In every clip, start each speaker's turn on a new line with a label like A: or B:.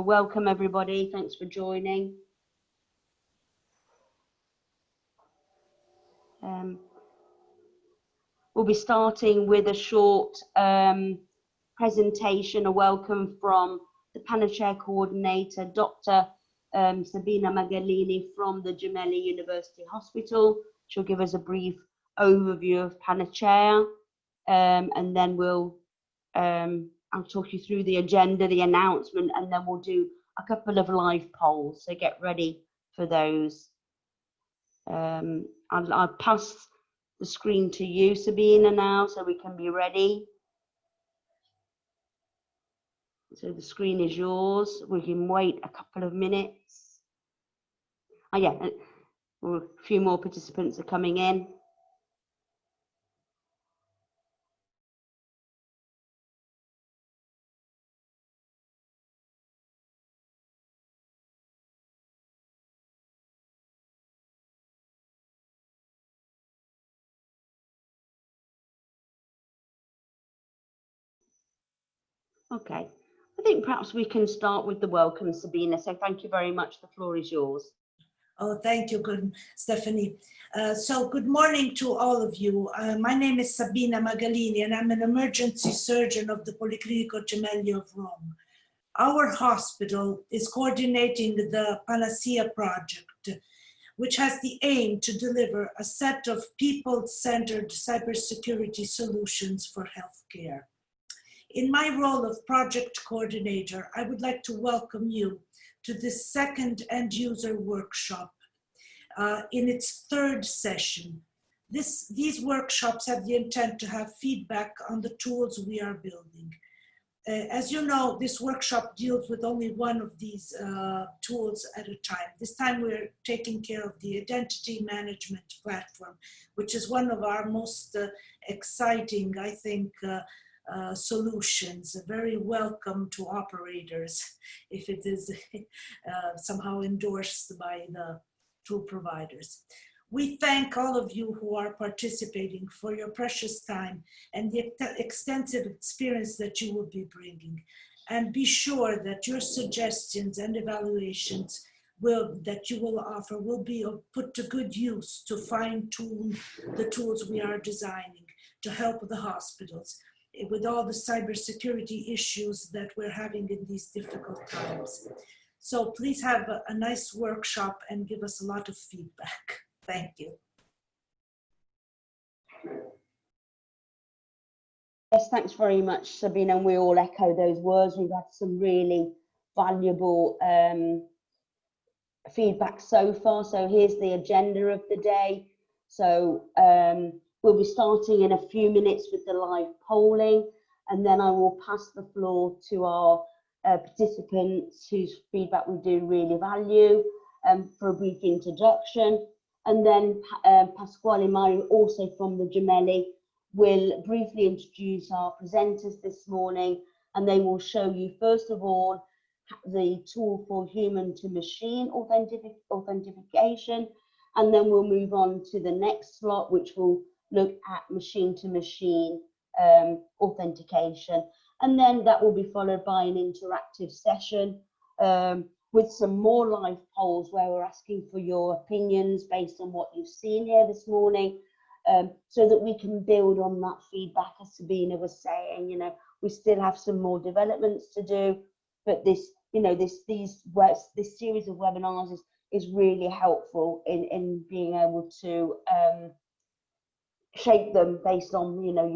A: Welcome everybody, thanks for joining. We'll be starting with a short presentation, a welcome from the Panacea coordinator, Dr. Sabina Magalini from the Gemelli University Hospital. She'll give us a brief overview of Panacea, and then I'll talk you through the agenda, the announcement, and then we'll do a couple of live polls, so get ready for those. I'll pass the screen to you, Sabina, now, so we can be ready. So the screen is yours. We can wait a couple of minutes. Oh yeah, a few more participants are coming in. Okay, I think perhaps we can start with the welcome, Sabina. So thank you very much. The floor is yours.
B: Oh, thank you, good Stephanie. So good morning to all of you. My name is Sabina Magalini, and I'm an emergency surgeon of the Policlinico Gemelli of Rome. Our hospital is coordinating the Panacea project, which has the aim to deliver a set of people-centered cybersecurity solutions for healthcare. In my role of project coordinator, I would like to welcome you to this second end-user workshop in its third session. These workshops have the intent to have feedback on the tools we are building. As you know, this workshop deals with only one of these tools at a time. This time we're taking care of the identity management platform, which is one of our most exciting, I think, solutions, very welcome to operators if it is somehow endorsed by the tool providers. We thank all of you who are participating for your precious time and the extensive experience that you will be bringing. And be sure that your suggestions and evaluations that you will offer will be put to good use to fine-tune the tools we are designing to help the hospitals with all the cybersecurity issues that we're having in these difficult times. So please have a nice workshop and give us a lot of feedback. Thank you.
A: Yes, thanks very much, Sabina, and we all echo those words. We've had some really valuable feedback so far. So here's the agenda of the day. So we'll be starting in a few minutes with the live polling, and then I will pass the floor to our participants whose feedback we do really value for a brief introduction. And then Pasquale Mari, also from the Gemelli, will briefly introduce our presenters this morning, and they will show you, first of all, the tool for human-to-machine authentication, and then we'll move on to the next slot, which will look at machine-to-machine authentication. And then that will be followed by an interactive session with some more live polls where we're asking for your opinions based on what you've seen here this morning, so that we can build on that feedback. As Sabina was saying, you know, we still have some more developments to do, but this, you know, this series of webinars is really helpful in being able to shape them based on, you know,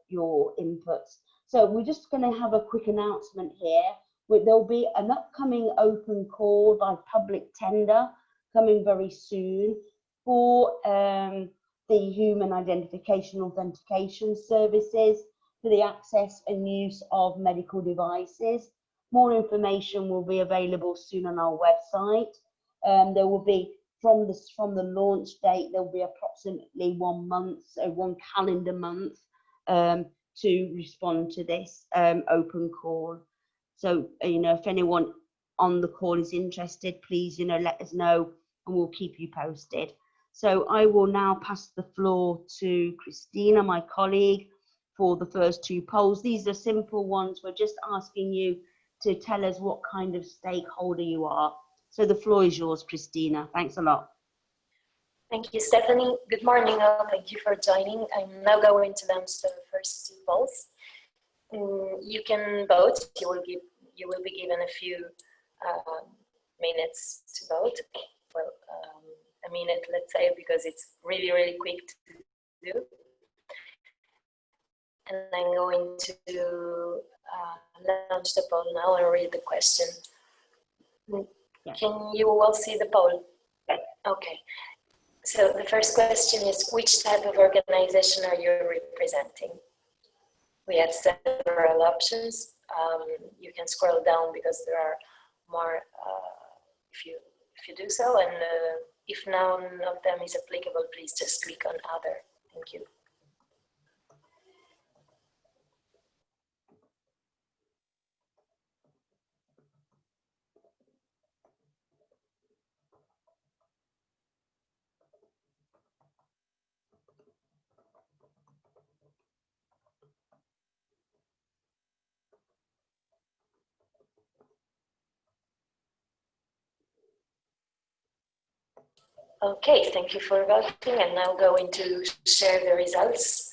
A: your inputs. So we're just going to have a quick announcement here. There'll be an upcoming open call by public tender coming very soon for the human identification authentication services for the access and use of medical devices. More information will be available soon on our website. There will be, from the launch date, there will be approximately 1 month, so 1 calendar month to respond to this open call. So, you know, if anyone on the call is interested, please, you know, let us know and we'll keep you posted. So I will now pass the floor to Christina, my colleague, for the first 2 polls. These are simple ones. We're just asking you to tell us what kind of stakeholder you are. So the floor is yours, Christina. Thanks a lot.
C: Thank you, Stephanie. Good morning, all. Thank you for joining. I'm now going to launch the first 2 polls. You can vote. You will be given a few minutes to vote. Well, a minute, let's say, because it's really, really quick to do. And I'm going to launch the poll now and read the question. Can you all see the poll? Okay. So the first question is, which type of organization are you representing? We have several options. You can scroll down because there are more if you do so, and if none of them is applicable, please just click on other. Thank you. Okay, thank you for voting. I'm now going to share the results.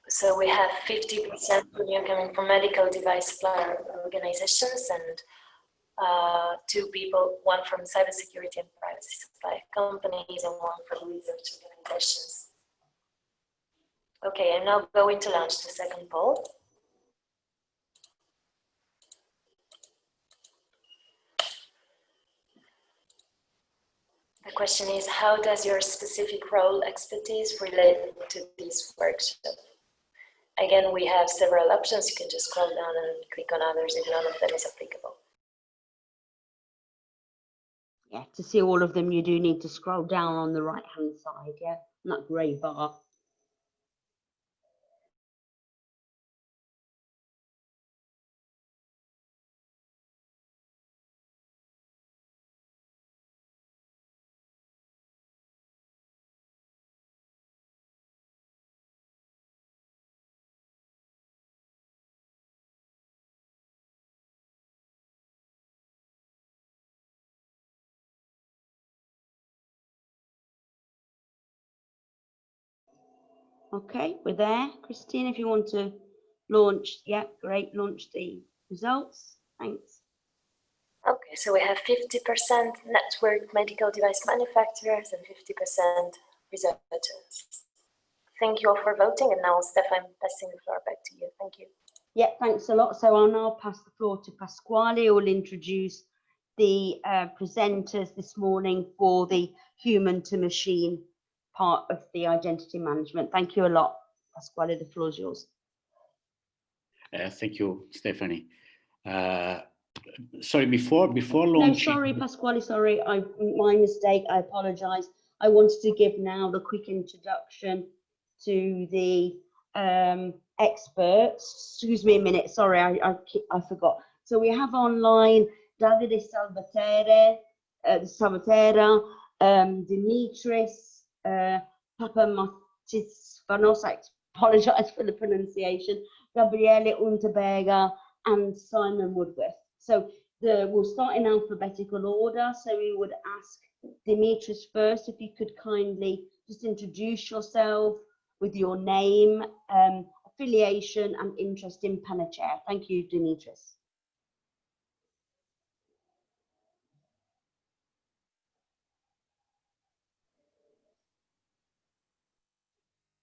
C: So we have 50% coming from medical device supplier organizations and 2 people, 1 from cybersecurity and privacy supply companies and 1 from research organizations. Okay, I'm now going to launch the second poll. The question is, how does your specific role expertise relate to this workshop? Again, we have several options. You can just scroll down and click on others if none of them is applicable.
A: Yeah, to see all of them, you do need to scroll down on the right-hand side, yeah, on that grey bar. Okay, we're there. Christine, if you want to launch, yeah, great, launch the results. Thanks.
C: Okay, so we have 50% network medical device manufacturers and 50% researchers. Thank you all for voting, and now, Steph, I'm passing the floor back to you. Thank you.
A: Yeah, thanks a lot. So I'll now pass the floor to Pasquale, who will introduce the presenters this morning for the human to machine part of the identity management. Thank you a lot, Pasquale. The floor is yours.
D: Thank you, Stephanie. Sorry, before launching.
A: No, sorry, Pasquale. Sorry, my mistake. I apologise. I wanted to give now the quick introduction to the experts. Excuse me a minute. Sorry, I forgot. So we have online Davide Salvatera, Dimitris, Papamatisvanos, I apologise for the pronunciation, Gabriele Unterberger, and Simon Woodworth. So we'll start in alphabetical order. So we would ask Dimitris first, if you could kindly just introduce yourself with your name, affiliation, and interest in Panacea. Thank you, Dimitris.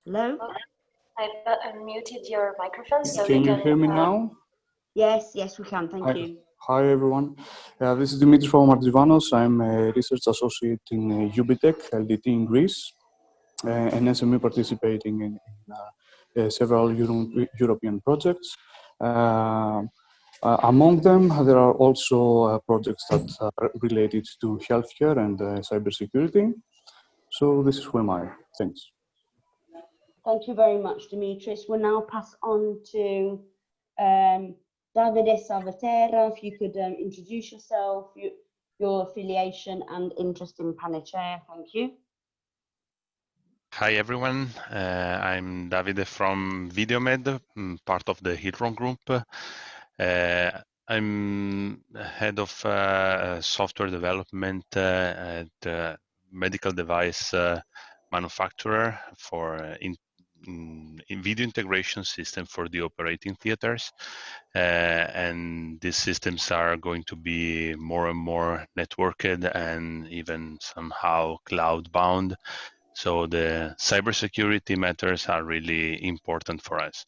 A: Hello?
C: I've unmuted your microphone, so
E: can you hear me now?
A: Yes, yes, we can. Thank you.
E: Hi, everyone. This is Dimitris from Martivanos. I'm a research associate in UBTech, LDT in Greece, an SME participating in several European projects. Among them, there are also projects that are related to healthcare and cybersecurity. So this is who am I. Thanks.
A: Thank you very much, Dimitris. We'll now pass on to Davide Salvatera. If you could introduce yourself, your affiliation and interest in Panacea. Thank you.
F: Hi everyone, I'm Davide from Videomed, part of the Hilron Group. I'm head of software development at medical device manufacturer for in video integration system for the operating theaters. And these systems are going to be more and more networked and even somehow cloud bound. So the cybersecurity matters are really important for us.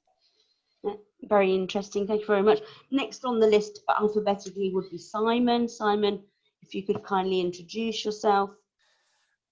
A: Very interesting. Thank you very much. Next on the list alphabetically would be Simon. Simon, if you could kindly introduce yourself.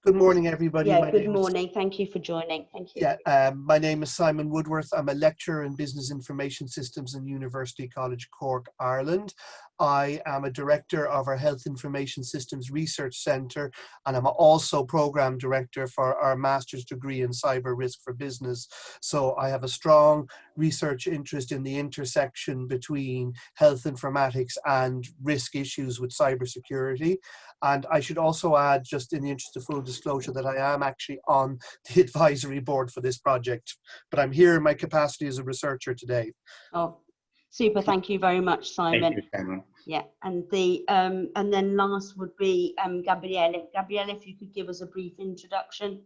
G: Good morning, everybody.
A: Yeah, good morning. Thank you for joining. Thank you.
G: Yeah, my name is Simon Woodworth. I'm a lecturer in Business Information Systems in University College Cork, Ireland. I am a director of our Health Information Systems Research Centre, and I'm also program director for our master's degree in cyber risk for business. So I have a strong research interest in the intersection between health informatics and risk issues with cybersecurity. And I should also add, just in the interest of full disclosure, that I am actually on the advisory board for this project, but I'm here in my capacity as a researcher today.
A: Oh, super. Thank you very much, Simon.
D: Thank you, Simon.
A: Yeah, and then last would be Gabriele. Gabriele, if you could give us a brief introduction.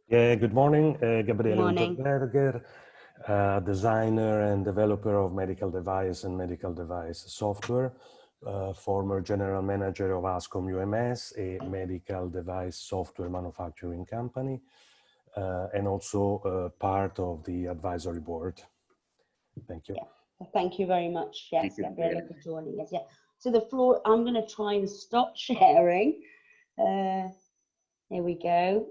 H: Yeah, good morning. Gabriele
A: Morning.
H: Unterberger, designer and developer of medical device and medical device software, former general manager of Ascom UMS, a medical device software manufacturing company, and also part of the advisory board. Thank you.
A: Yeah, thank you very much. Yes,
D: Thank you,
A: Gabriele, for joining us. Yeah. So the floor, I'm going to try and stop sharing. Here we go.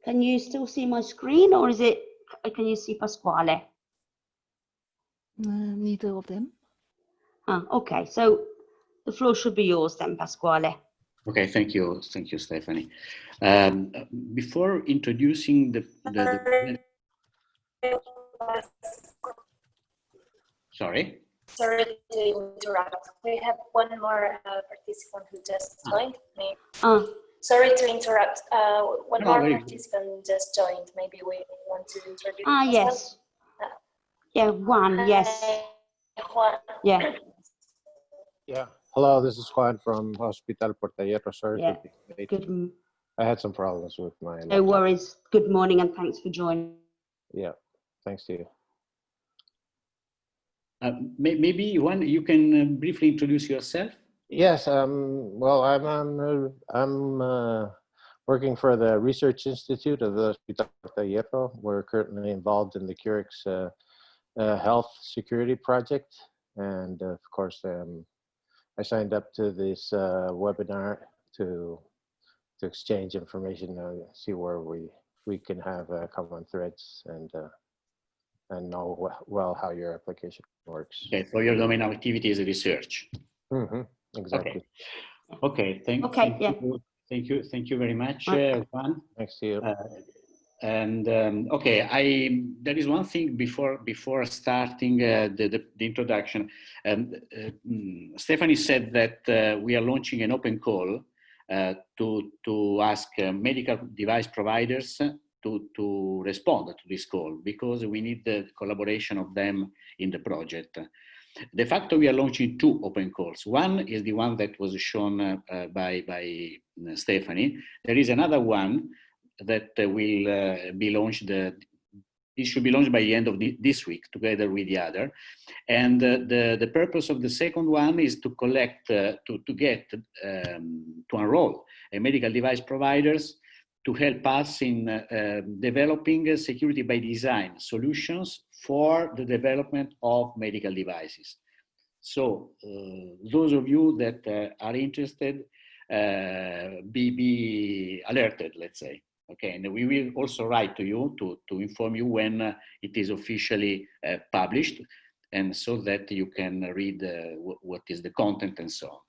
A: Can you still see my screen, or is it? Can you see Pasquale?
I: Neither of them.
A: Okay, so the floor should be yours then, Pasquale.
D: Okay, thank you, Stephanie. Before introducing the sorry.
C: Sorry to interrupt. We have one more participant who just joined. Sorry to interrupt. One more participant just joined. Maybe we want to introduce.
A: Yes. Yeah, Juan. Yes.
C: Juan.
A: Yeah.
J: Yeah. Hello, this is Juan from Hospital Portallero. Sorry
A: Yeah.
J: for being late.
A: Good.
J: I had some problems with my
A: No worries. Good morning and thanks for joining.
J: Yeah, thanks to you.
D: Maybe you can briefly introduce yourself.
J: Yes. Well, I'm working for the Research Institute of the Hospital Portallero. We're currently involved in the Curix health security project, and of course, I signed up to this webinar to exchange information, see where we can have common threads and know well how your application works.
D: Okay, so your domain of activity is research.
J: Mm-hmm, exactly.
D: Okay. Thank you very much, Juan.
J: Thanks to you.
D: Okay, there is one thing before starting the introduction. Stephanie said that we are launching an open call to ask medical device providers to respond to this call, because we need the collaboration of them in the project. De facto, we are launching two open calls. One is the one that was shown by Stephanie. There is another one that will be launched. It should be launched by the end of this week, together with the other. And the purpose of the second one is to collect, to enroll medical device providers to help us in developing security by design solutions for the development of medical devices. So those of you that are interested, be alerted, let's say. Okay, and we will also write to you to inform you when it is officially published, and so that you can read what is the content and so on.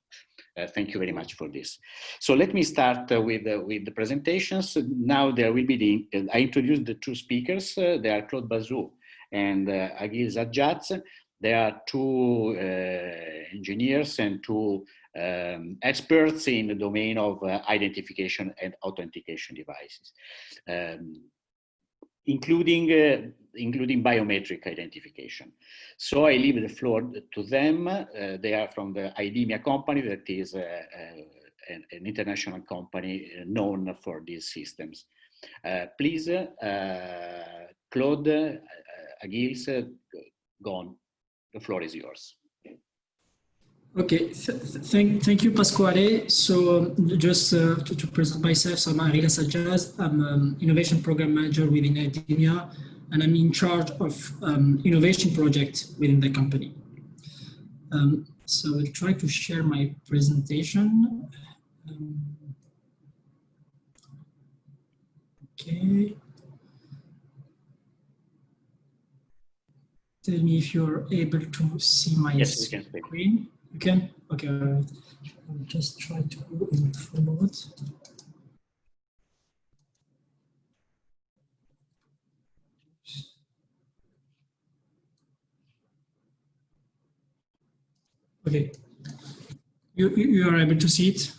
D: Thank you very much for this. So let me start with the presentations. Now there will be I introduced the two speakers. They are Claude Bazou and Aghil Zadjadz. There are two engineers and two experts in the domain of identification and authentication devices, including biometric identification. So I leave the floor to them. They are from the IDEMIA company, that is an international company known for these systems. Please, Claude, Aguils, go on. The floor is yours.
I: Okay, thank you, Pasquale. So just to present myself, so I'm Ariel Sajjaz. I'm Innovation Program Manager within IDEMIA, and I'm in charge of innovation project within the company. So I'll try to share my presentation. Okay. Tell me if you're able to see my screen. You can? Okay, all right. I'll just try to go in full mode. Okay. You are able to see it?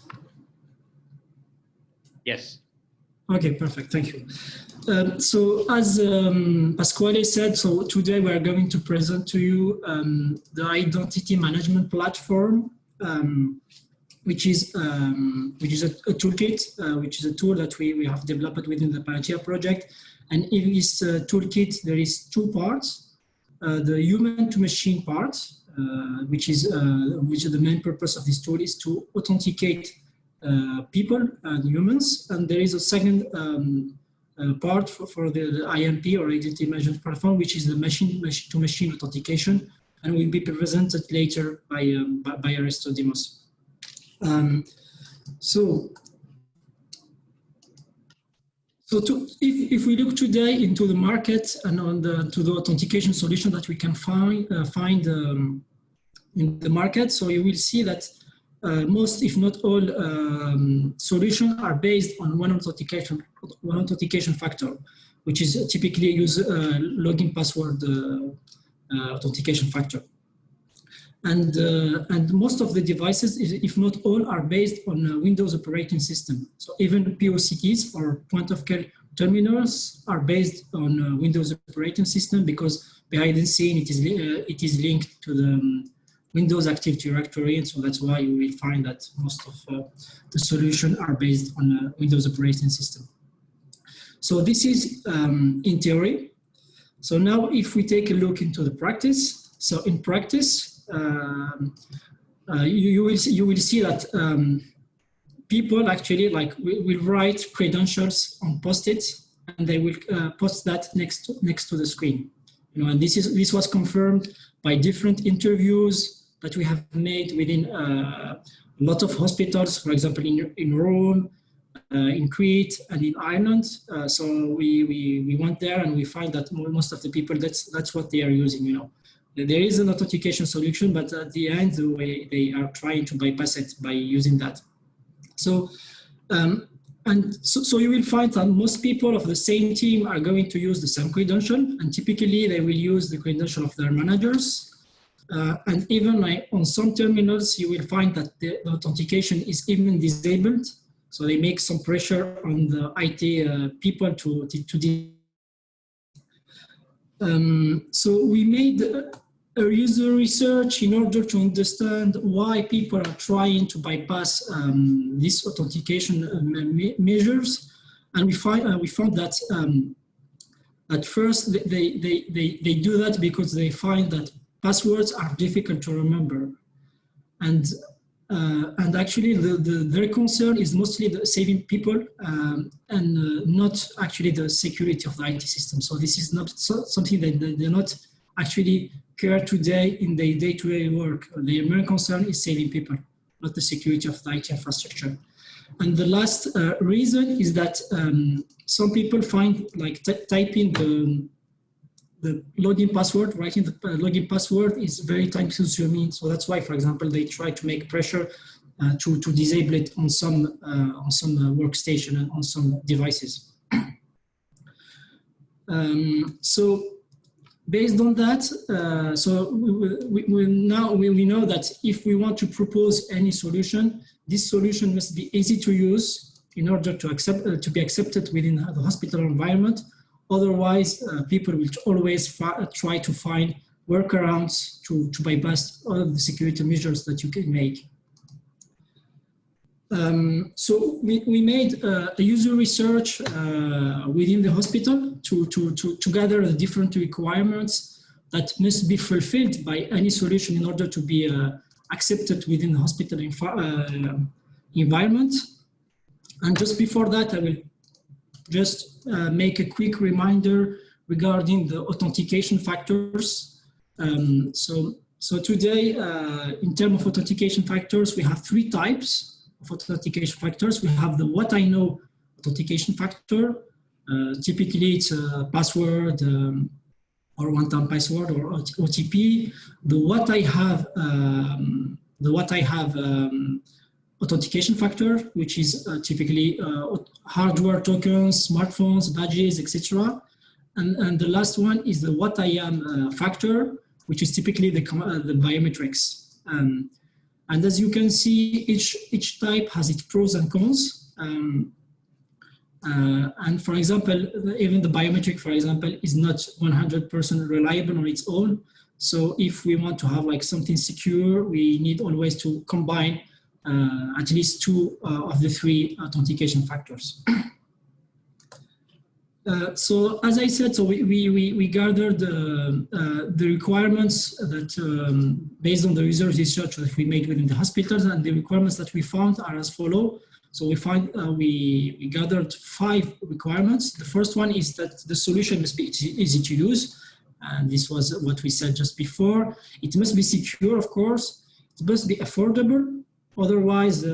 D: Yes.
I: Okay, perfect. Thank you. So as Pasquale said, so today we are going to present to you the identity management platform, which is a toolkit, which is a tool that we have developed within the Panacea project. And in this toolkit, there is two parts: the human-to-machine part, which is the main purpose of this tool is to authenticate people and humans, and there is a second part for the IMP, or Identity Management Platform, which is the machine-to-machine authentication, and will be presented later by Aristodemos. If we look today into the market and to the authentication solution that we can find in the market, so you will see that most, if not all, solutions are based on one authentication factor, which is typically use login password authentication factor. And most of the devices, if not all, are based on Windows operating system. So even POCTs, or point of care terminals, are based on Windows operating system, because behind the scene it is linked to the Windows Active Directory, and so that's why you will find that most of the solutions are based on Windows operating system. So this is in theory. So now if we take a look into the practice, so in practice, you will see that people actually will write credentials on Post-its, and they will post that next to the screen. And this was confirmed by different interviews that we have made within a lot of hospitals, for example, in Rome, in Crete, and in Ireland. So we went there and we find that most of the people, that's what they are using. There is an authentication solution, but at the end, they are trying to bypass it by using that. So you will find that most people of the same team are going to use the same credential, and typically they will use the credential of their managers. And even on some terminals, you will find that the authentication is even disabled. So they make some pressure on the IT people to so we made a user research in order to understand why people are trying to bypass these authentication measures, and we found that at first they do that because they find that passwords are difficult to remember, and actually their concern is mostly the saving people and not actually the security of the IT system. So this is not something that they're not actually care today in their day-to-day work. Their main concern is saving people, not the security of the IT infrastructure. And the last reason is that some people find typing the login password, writing the login password is very time consuming. So that's why, for example, they try to make pressure to disable it on some workstation and on some devices. So based on that, so we know that if we want to propose any solution, this solution must be easy to use in order to be accepted within the hospital environment. Otherwise, people will always try to find workarounds to bypass all of the security measures that you can make. So we made a user research within the hospital to gather the different requirements that must be fulfilled by any solution in order to be accepted within the hospital environment. And just before that, I will just make a quick reminder regarding the authentication factors. So today, in terms of authentication factors, we have 3 types of authentication factors. We have the what I know authentication factor. Typically, it's a password or one-time password or OTP. The what I have authentication factor, which is typically hardware tokens, smartphones, badges, etc. And the last one is the what I am factor, which is typically the biometrics. And as you can see, each type has its pros and cons. And for example, even the biometric, for example, is not 100% reliable on its own. So if we want to have like something secure, we need always to combine at least 2 of the 3 authentication factors. So as I said, so we gathered the requirements that based on the user research that we made within the hospitals, and the requirements that we found are as follow. So we gathered 5 requirements. The first one is that the solution must be easy to use, and this was what we said just before. It must be secure, of course. It must be affordable. Otherwise,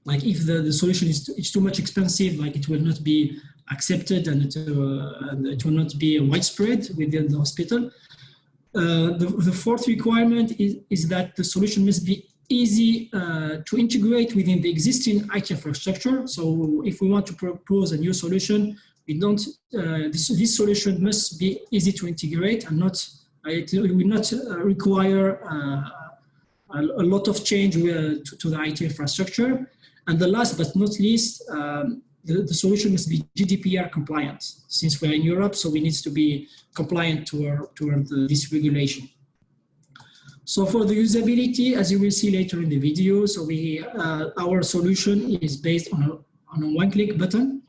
I: like if the solution is too much expensive, like it will not be accepted and it will not be widespread within the hospital. The 4th requirement is that the solution must be easy to integrate within the existing IT infrastructure. So if we want to propose a new solution, we don't. This solution must be easy to integrate and not. It will not require a lot of change to the IT infrastructure. And the last but not least, the solution must be GDPR compliant. Since we're in Europe, so we need to be compliant toward this regulation. So for the usability, as you will see later in the video, so our solution is based on a one-click button.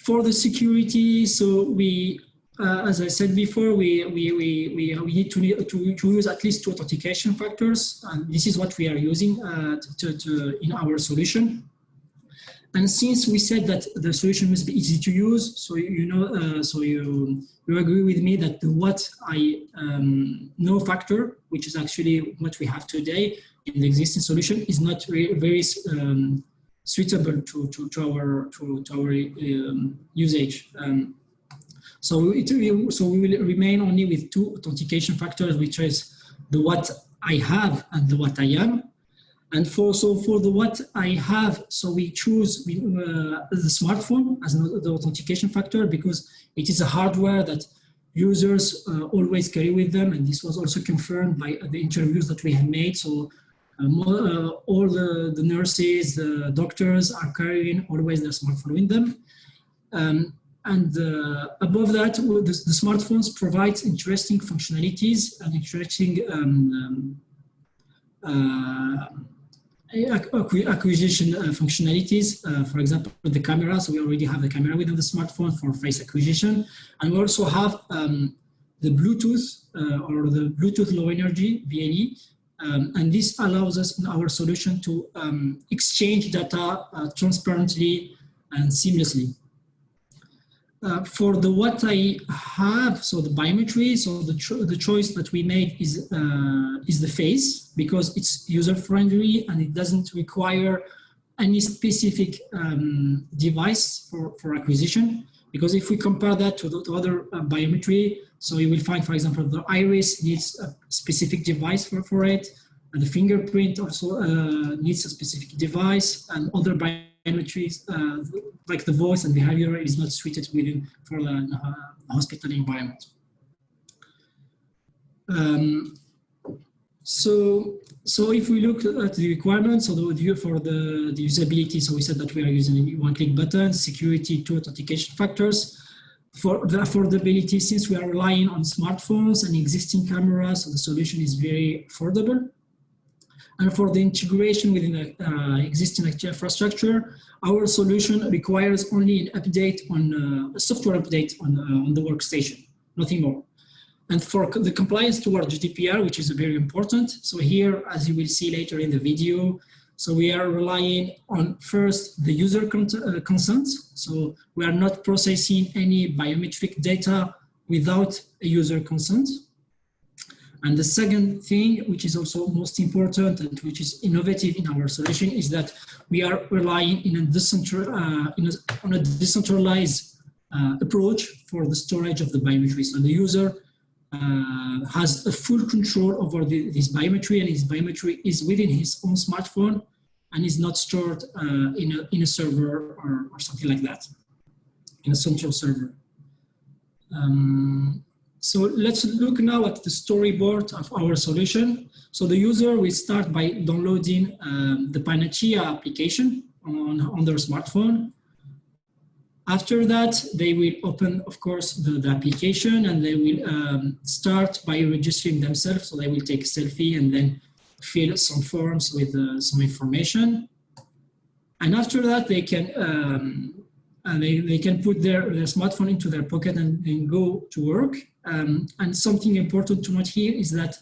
I: For the security, so we, as I said before, we need to use at least 2 authentication factors, and this is what we are using in our solution. And since we said that the solution must be easy to use, so you agree with me that the what I know factor, which is actually what we have today in the existing solution, is not very suitable to our usage. So we will remain only with 2 authentication factors, which is the what I have and the what I am. And for the what I have, so we choose the smartphone as the authentication factor because it is a hardware that users always carry with them, and this was also confirmed by the interviews that we have made. So all the nurses, the doctors are carrying always their smartphone with them. And above that, the smartphones provide interesting functionalities and interesting acquisition functionalities. For example, the camera. So we already have the camera within the smartphone for face acquisition. And we also have the Bluetooth or the Bluetooth Low Energy, BLE. And this allows us in our solution to exchange data transparently and seamlessly. For the what I have, so the biometry, so the choice that we made is the face because it's user-friendly and it doesn't require any specific device for acquisition. Because if we compare that to other biometry, so you will find, for example, the iris needs a specific device for it, and the fingerprint also needs a specific device, and other biometries, like the voice and behavior, is not suited for a hospital environment. So if we look at the requirements, so for the usability, so we said that we are using one-click buttons, security, 2 authentication factors. For the affordability, since we are relying on smartphones and existing cameras, so the solution is very affordable. And for the integration within the existing infrastructure, our solution requires only an update on a software update on the workstation, nothing more. And for the compliance towards GDPR, which is very important. So here, as you will see later in the video, so we are relying on first the user consent. So we are not processing any biometric data without a user consent. And the second thing, which is also most important and which is innovative in our solution, is that we are relying on a decentralized approach for the storage of the biometry. So the user has a full control over this biometry, and his biometry is within his own smartphone and is not stored in a server or something like that, in a central server. So let's look now at the storyboard of our solution. So the user will start by downloading the Panacea application on their smartphone. After that, they will open, of course, the application, and they will start by registering themselves. So they will take a selfie and then fill some forms with some information. And after that, they can they can put their smartphone into their pocket and go to work. And something important to note here is that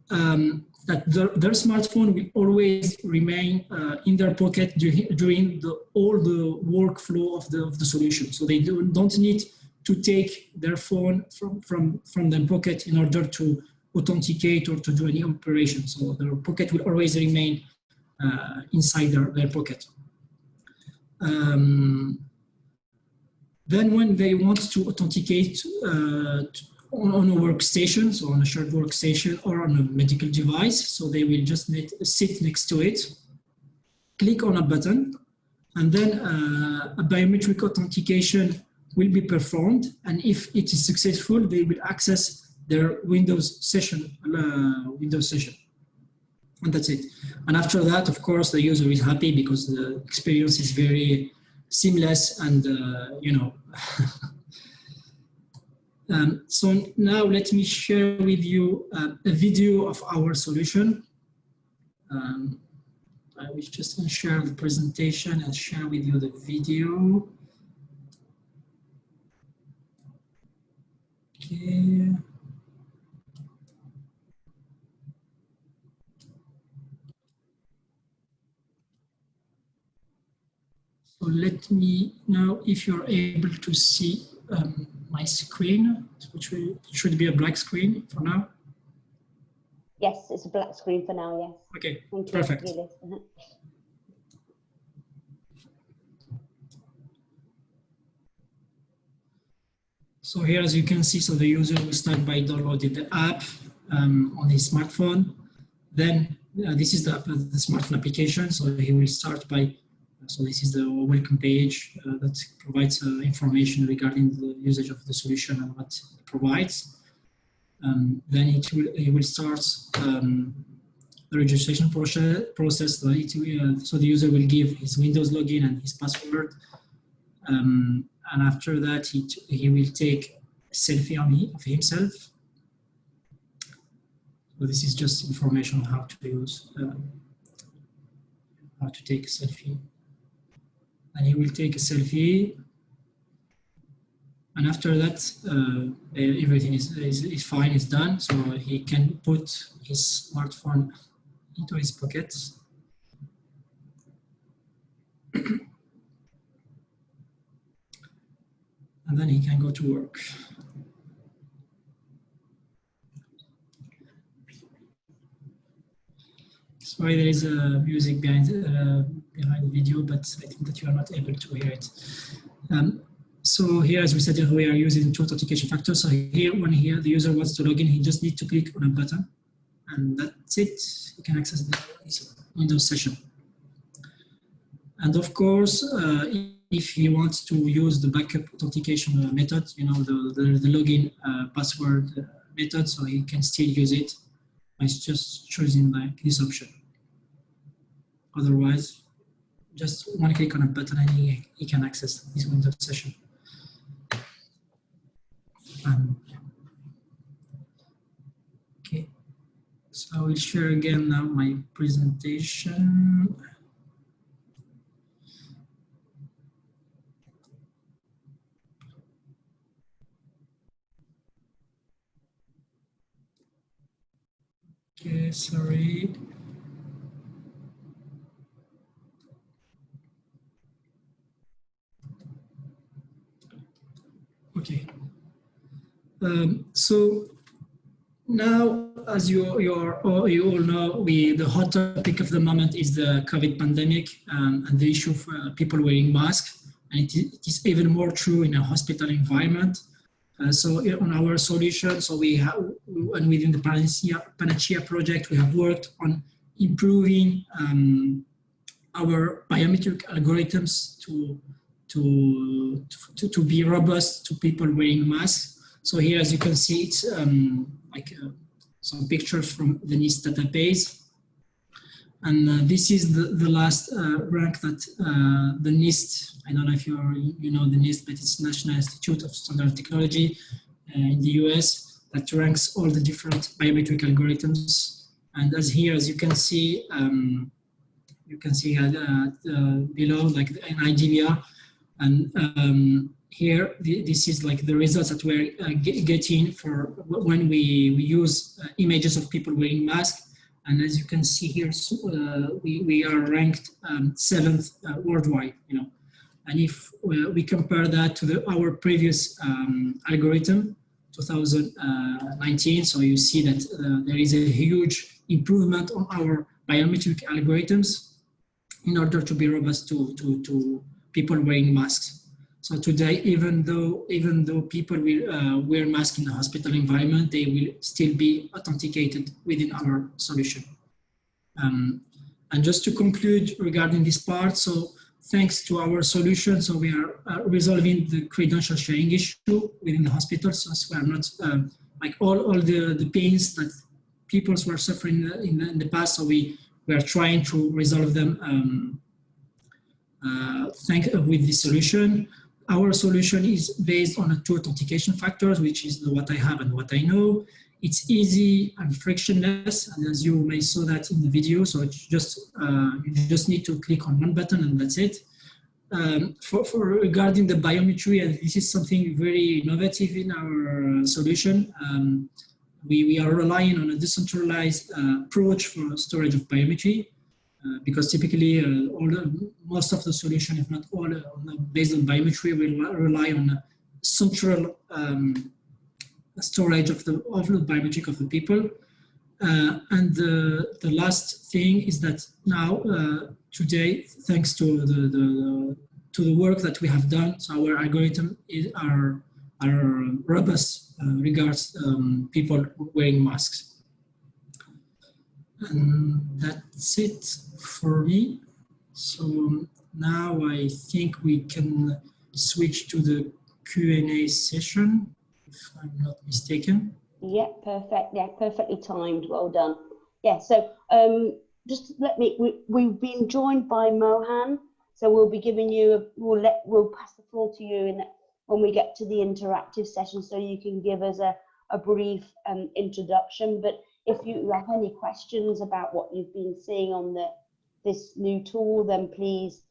I: their smartphone will always remain in their pocket during all the workflow of the solution. So they don't need to take their phone from their pocket in order to authenticate or to do any operation. So their pocket will always remain inside their pocket. Then when they want to authenticate on a workstation, so on a shared workstation or on a medical device, so they will just sit next to it, click on a button, and then a biometric authentication will be performed. And if it is successful, they will access their Windows session. And that's it. And after that, of course, the user is happy because the experience is very seamless and, you know. So now let me share with you a video of our solution. I will just share the presentation and share with you the video. Okay. So let me know if you're able to see my screen, which should be a black screen for now.
A: Yes, it's a black screen for now, yes.
I: Okay,
A: Thank you.
I: perfect. So here, as you can see, so the user will start by downloading the app on his smartphone. Then this is the smartphone application. So he will start by, so this is the welcome page that provides information regarding the usage of the solution and what it provides. Then he will start the registration process. So the user will give his Windows login and his password. And after that, he will take a selfie of himself. So this is just information on how to use, how to take a selfie. And he will take a selfie. And after that, everything is fine, is done. So he can put his smartphone into his pocket. And then he can go to work. Sorry, there is a music behind the video, but I think that you are not able to hear it. So here, as we said, we are using 2 authentication factors. So here, when the user wants to log in, he just needs to click on a button, and that's it. He can access his Windows session. And of course, if you want to use the backup authentication method, you know, the login password method, so you can still use it. It's just choosing like this option. Otherwise, just one click on a button and you can access this Windows session. Okay, so I will share again now my presentation. Okay, sorry. Okay. So now, as you all know, the hot topic of the moment is the COVID pandemic and the issue of people wearing masks. And it is even more true in a hospital environment. So on our solution, so we have, and within the Panacea project, we have worked on improving our biometric algorithms to be robust to people wearing masks. So here, as you can see, it's some pictures from the NIST database. And this is the last rank that the NIST, I don't know if you know the NIST, but it's National Institute of Standard Technology in the US, that ranks all the different biometric algorithms. And as you can see below, like an IDVR. And here, this is like the results that we're getting for when we use images of people wearing masks. And as you can see here, we are ranked 7th worldwide, you know. And if we compare that to our previous algorithm, 2019, so you see that there is a huge improvement on our biometric algorithms in order to be robust to people wearing masks. So today, even though people will wear masks in the hospital environment, they will still be authenticated within our solution. And just to conclude regarding this part, so thanks to our solution, so we are resolving the credential sharing issue within the hospitals, so we are not like all the pains that people were suffering in the past. So we are trying to resolve them with this solution. Our solution is based on 2 authentication factors, which is the what I have and what I know. It's easy and frictionless, and as you may saw that in the video, so it's just you just need to click on one button and that's it. For regarding the biometry, and this is something very innovative in our solution. We are relying on a decentralized approach for storage of biometry. Because typically most of the solution, if not all, based on biometry, will rely on a central storage of the biometric of the people. And the last thing is that now, today, thanks to the work that we have done, so our algorithm are robust regards people wearing masks. And that's it for me. So now I think we can switch to the Q&A session, if I'm not mistaken.
A: Yeah, perfect. Yeah, perfectly timed. Well done. Yeah, so just let me, we've been joined by Mohan, so we'll be giving you, we'll pass the floor to you when we get to the interactive session, so you can give us a brief introduction. But if you have any questions about what you've been seeing on this new tool, then please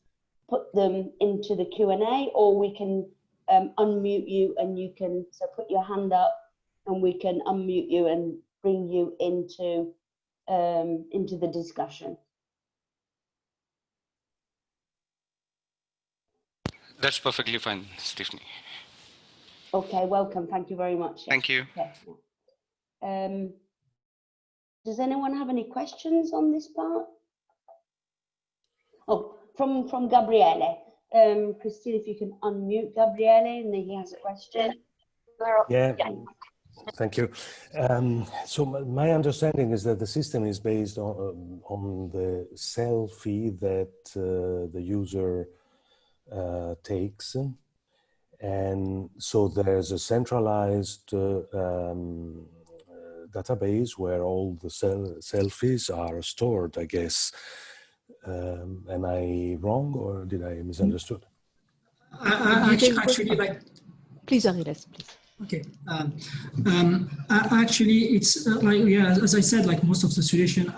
A: put them into the Q&A, or we can unmute you and you can put your hand up and we can unmute you and bring you into the discussion.
K: That's perfectly fine, Stephanie.
A: Okay, welcome. Thank you very much. Yes.
K: Thank you.
A: Okay. Does anyone have any questions on this part? Oh, from Gabriele. Christine, if you can unmute Gabriele, and then he has a question.
H: Yeah. Thank you. So my understanding is that the system is based on the selfie that the user takes. And so there's a centralized database where all the selfies are stored, I guess. Am I wrong or did I misunderstood?
I: Actually, like,
L: please, Ariles, please.
I: Okay. Actually, it's like, yeah, as I said, like most of the solutions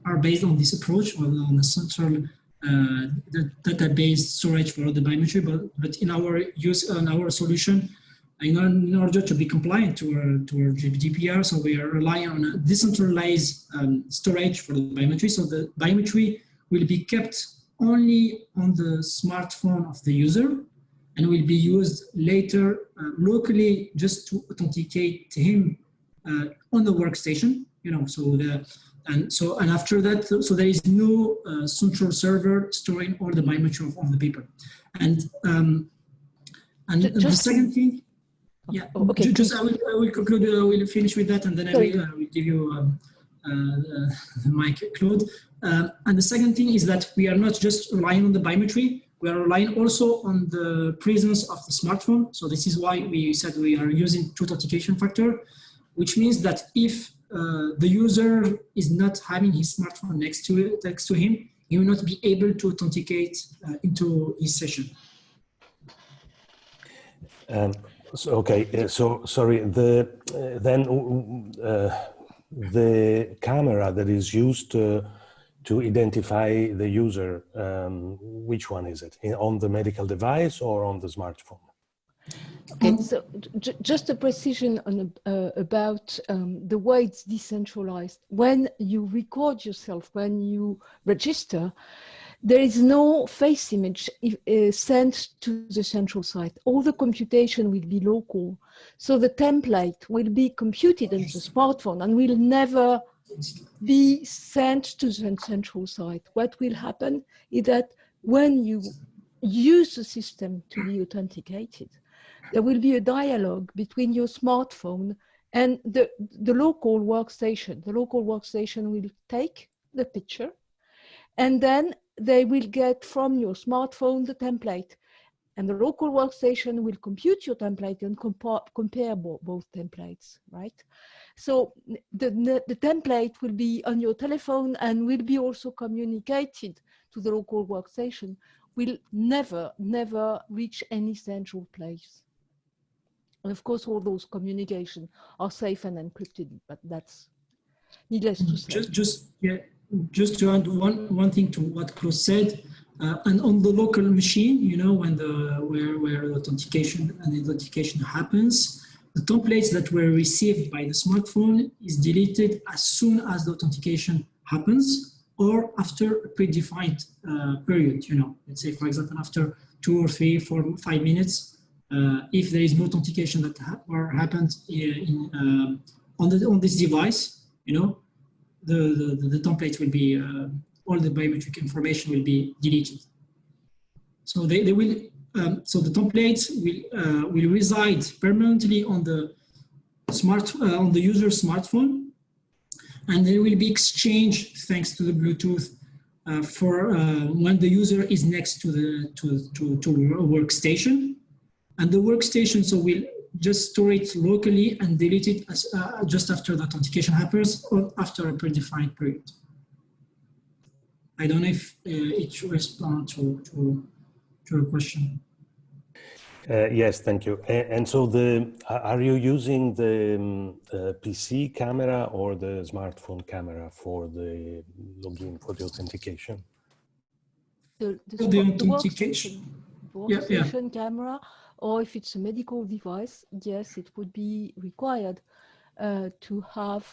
I: are based on this approach, on the central the database storage for the biometry. But in our use, on our solution, in order to be compliant to our GDPR, so we are relying on a decentralized storage for the biometry. So the biometry will be kept only on the smartphone of the user, and will be used later locally just to authenticate him on the workstation. You know, and after that, so there is no central server storing all the biometry of the people. And the second thing, yeah.
L: Okay.
I: I will conclude. I will finish with that, and then I will give you the mic, Claude. And the second thing is that we are not just relying on the biometry. We are relying also on the presence of the smartphone. So this is why we said we are using two authentication factor, which means that if the user is not having his smartphone next to him, he will not be able to authenticate into his session.
H: So, okay, so sorry. The camera that is used to identify the user, which one is it? On the medical device or on the smartphone?
L: Okay, so just a precision on about the way it's decentralized. When you record yourself, when you register, there is no face image sent to the central site. All the computation will be local. So the template will be computed on the smartphone and will never be sent to the central site. What will happen is that when you use the system to be authenticated, there will be a dialogue between your smartphone and the local workstation. The local workstation will take the picture, and then they will get from your smartphone the template. And the local workstation will compute your template and compare both templates, right? So the template will be on your telephone and will be also communicated to the local workstation, will never reach any central place. And of course, all those communications are safe and encrypted, but that's needless to say.
I: Just to add one thing to what Claude said, and on the local machine, you know, when where authentication happens, the templates that were received by the smartphone is deleted as soon as the authentication happens, or after a predefined period. You know, let's say, for example, after 2 or 3, 4, 5 minutes. If there is no authentication that happened on this device, you know, the template will be all the biometric information will be deleted. So they will. So the templates will reside permanently on the user's smartphone, and they will be exchanged thanks to the Bluetooth for when the user is next to a workstation. And the workstation will just store it locally and delete it as, just after the authentication happens or after a predefined period. I don't know if it should respond to your question.
H: Yes, thank you. And so are you using the PC camera or the smartphone camera for the login, for the authentication?
L: The workstation camera, or if it's a medical device, yes, it would be required to have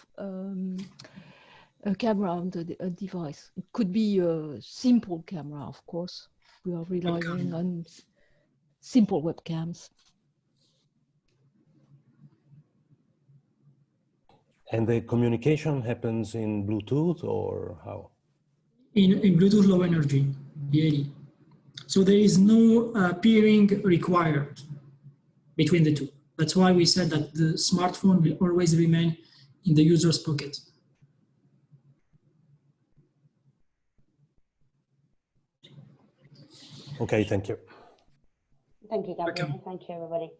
L: a camera on the device. It could be a simple camera, of course. We are relying on simple webcams.
H: And the communication happens in Bluetooth or how?
I: In Bluetooth Low Energy, BLE. So there is no peering required between the two. That's why we said that the smartphone will always remain in the user's pocket.
H: Okay, thank you.
A: Thank you, Gabriele. Thank you, everybody.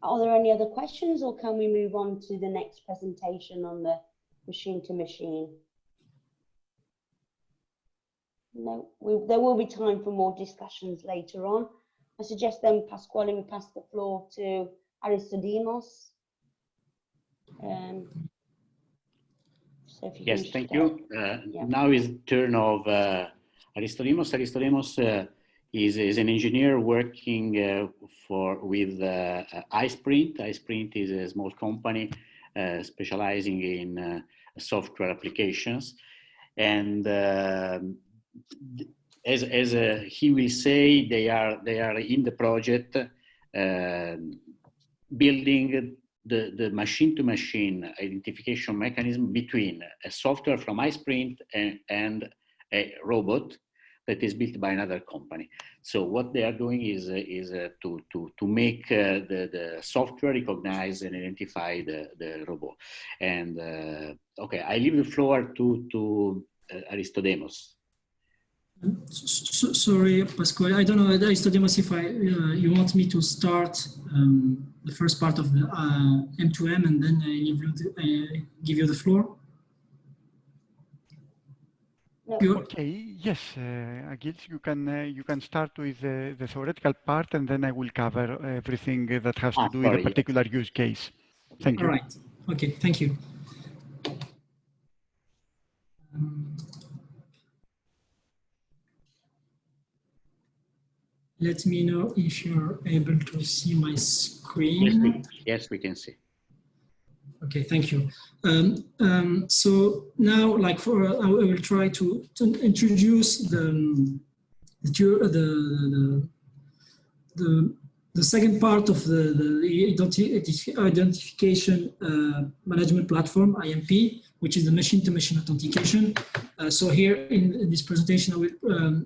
A: Are there any other questions, or can we move on to the next presentation on the machine-to-machine? No, there will be time for more discussions later on. I suggest then, Pasquale, we pass the floor to Aristodemos. So if you
D: yes, thank you.
A: Yeah.
D: Now is the turn of Aristodemos. Aristodemos is an engineer working with iSprint. iSprint is a small company specializing in software applications, and as he will say, they are in the project building the machine-to-machine identification mechanism between a software from iSprint and a robot that is built by another company. So what they are doing is to make the software recognize and identify the robot. And okay, I leave the floor to Aristodemos.
I: Sorry, Pasquale, I don't know, Aristodemos, if you want me to start the first part of the M2M and then give you the floor?
A: No.
M: Okay, yes, I guess you can start with the theoretical part, and then I will cover everything that has to do with the particular use case. Thank you.
I: All right. Okay, thank you. Let me know if you're able to see my screen.
D: Yes, we can see.
I: Okay, thank you. So now, like I will try to introduce the second part of the identification management platform, IMP, which is the machine-to-machine authentication. So here in this presentation, I will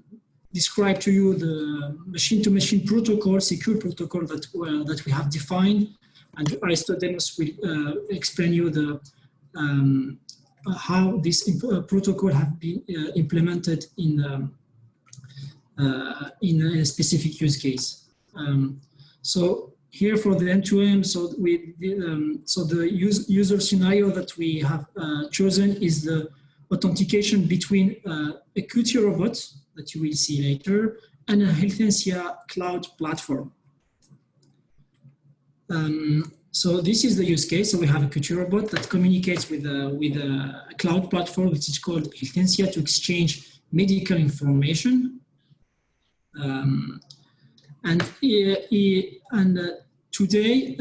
I: describe to you the machine-to-machine protocol, secure protocol that we have defined, and Aristodemos will explain you the how this protocol have been implemented in a specific use case. So here for the M2M, so the user scenario that we have chosen is the authentication between a Qt robot that you will see later and a Healthensia cloud platform. So this is the use case. So we have a Qt robot that communicates with a cloud platform, which is called Healthensia, to exchange medical information. Today,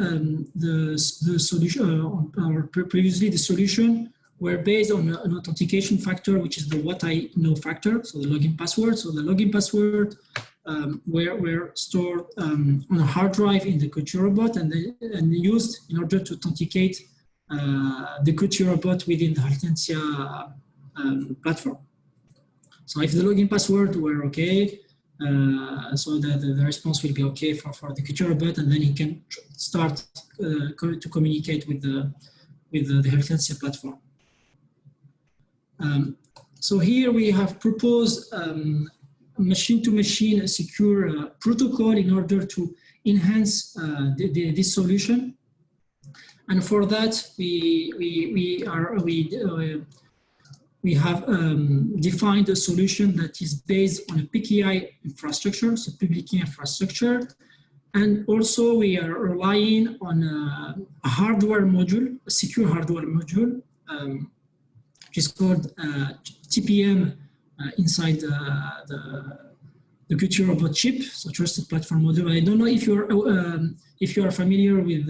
I: the solution, or previously the solution, were based on an authentication factor, which is the what I know factor, so the login password. So the login password were stored on a hard drive in the Qt robot and used in order to authenticate the Qt robot within the Healthensia platform. So if the login password were okay, so the response will be okay for the Qt robot, and then he can start to communicate with the Healthensia platform. So here we have proposed machine-to-machine secure protocol in order to enhance this solution. And for that, we have defined a solution that is based on a PKI infrastructure, so public key infrastructure. And also we are relying on a hardware module, a secure hardware module, which is called TPM inside the Qt robot chip, so trusted platform module. I don't know if you are familiar with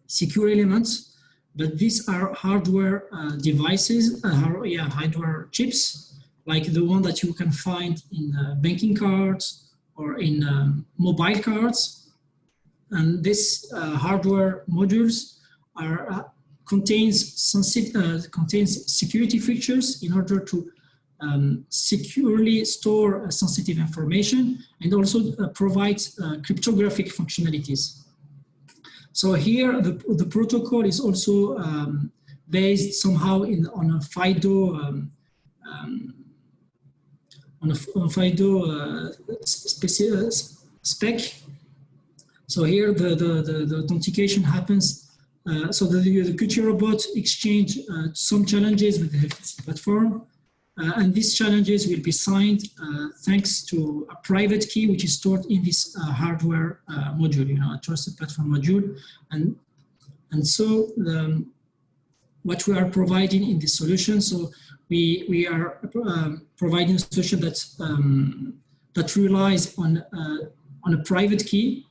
I: secure elements, but these are hardware devices, hardware chips, like the one that you can find in banking cards or in mobile cards. And these hardware modules contains security features in order to securely store sensitive information, and also provides cryptographic functionalities. So here, the protocol is also based somehow on a FIDO spec. So here the authentication happens. So the Qt robot exchange some challenges with the platform, and these challenges will be signed thanks to a private key which is stored in this hardware module, a trusted platform module, and so what we are providing in this solution. So we are providing a solution that relies on a private key,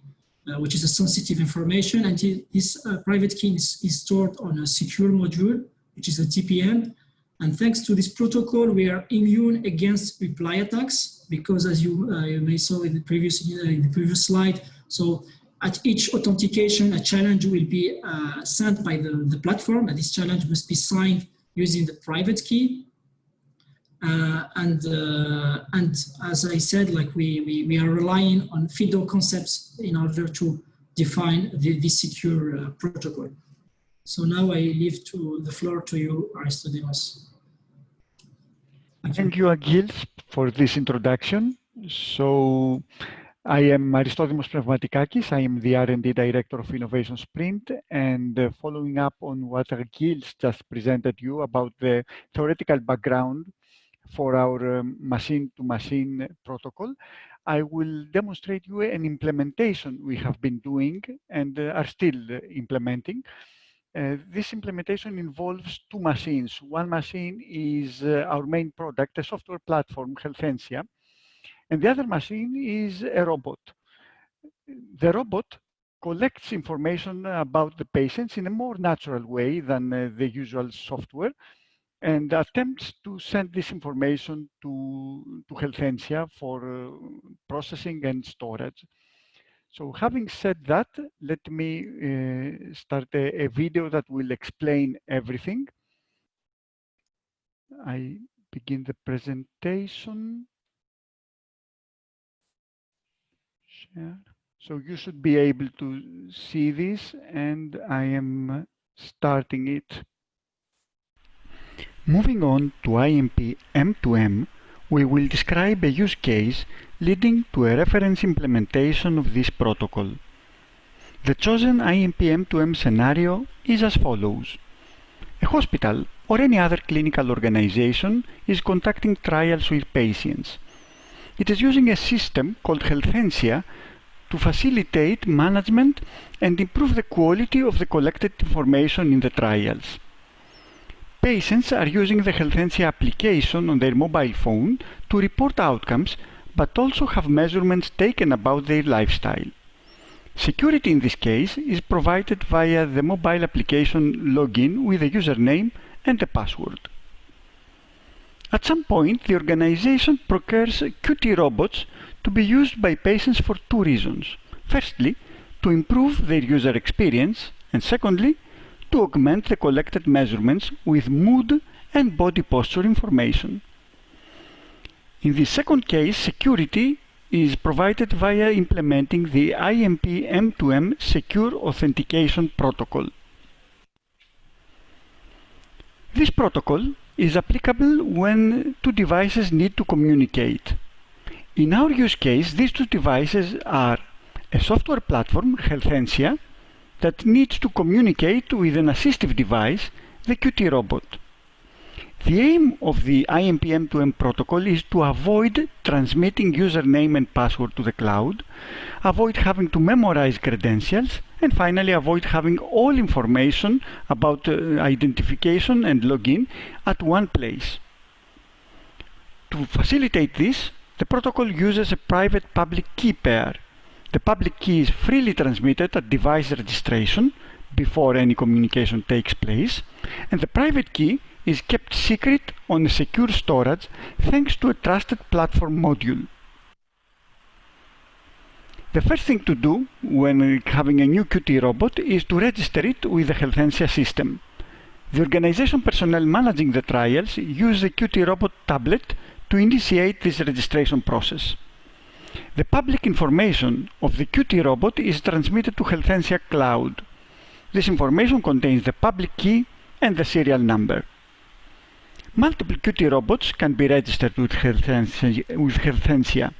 I: which is a sensitive information, and this private key is stored on a secure module, which is a TPM. And thanks to this protocol, we are immune against reply attacks, because as you may saw in the previous slide, so at each authentication, a challenge will be sent by the platform, and this challenge must be signed using the private key. And as I said, like we are relying on FIDO concepts in order to define this secure protocol. So now I leave the floor to you, Aristodemus.
M: Thank you, Agils, for this introduction. So I am Aristodemus Pneumatikakis. I am the R&D Director of Innovation Sprint, and following up on what Agils just presented you about the theoretical background for our machine-to-machine protocol, I will demonstrate you an implementation we have been doing and are still implementing. This implementation involves two machines. One machine is our main product, a software platform, Healthensia, and the other machine is a robot. The robot collects information about the patients in a more natural way than the usual software, and attempts to send this information to Healthensia for processing and storage. So having said that, let me start a video that will explain everything. I begin the presentation. Share. So you should be able to see this, and I am starting it. Moving on to IMP M2M, we will describe a use case leading to a reference implementation of this protocol. The chosen IMP M2M scenario is as follows. A hospital or any other clinical organization is conducting trials with patients. It is using a system called Healthensia to facilitate management and improve the quality of the collected information in the trials. Patients are using the Healthensia application on their mobile phone to report outcomes, but also have measurements taken about their lifestyle. Security in this case is provided via the mobile application login with a username and a password. At some point, the organization procures Qt robots to be used by patients for two reasons. Firstly, to improve their user experience, and secondly, to augment the collected measurements with mood and body posture information. In the second case, security is provided via implementing the IMP M2M Secure Authentication Protocol. This protocol is applicable when two devices need to communicate. In our use case, these two devices are a software platform, Healthensia, that needs to communicate with an assistive device, the Qt robot. The aim of the IMP M2M protocol is to avoid transmitting username and password to the cloud, avoid having to memorize credentials, and finally avoid having all information about identification and login at one place. To facilitate this, the protocol uses a private-public key pair. The public key is freely transmitted at device registration before any communication takes place, and the private key is kept secret on a secure storage thanks to a trusted platform module. The first thing to do when having a new Qt robot is to register it with the Healthensia system. The organization personnel managing the trials use the Qt robot tablet to initiate this registration process. The public information of the Qt robot is transmitted to Healthensia Cloud. This information contains the public key and the serial number. Multiple Qt robots can be registered with Healthensia.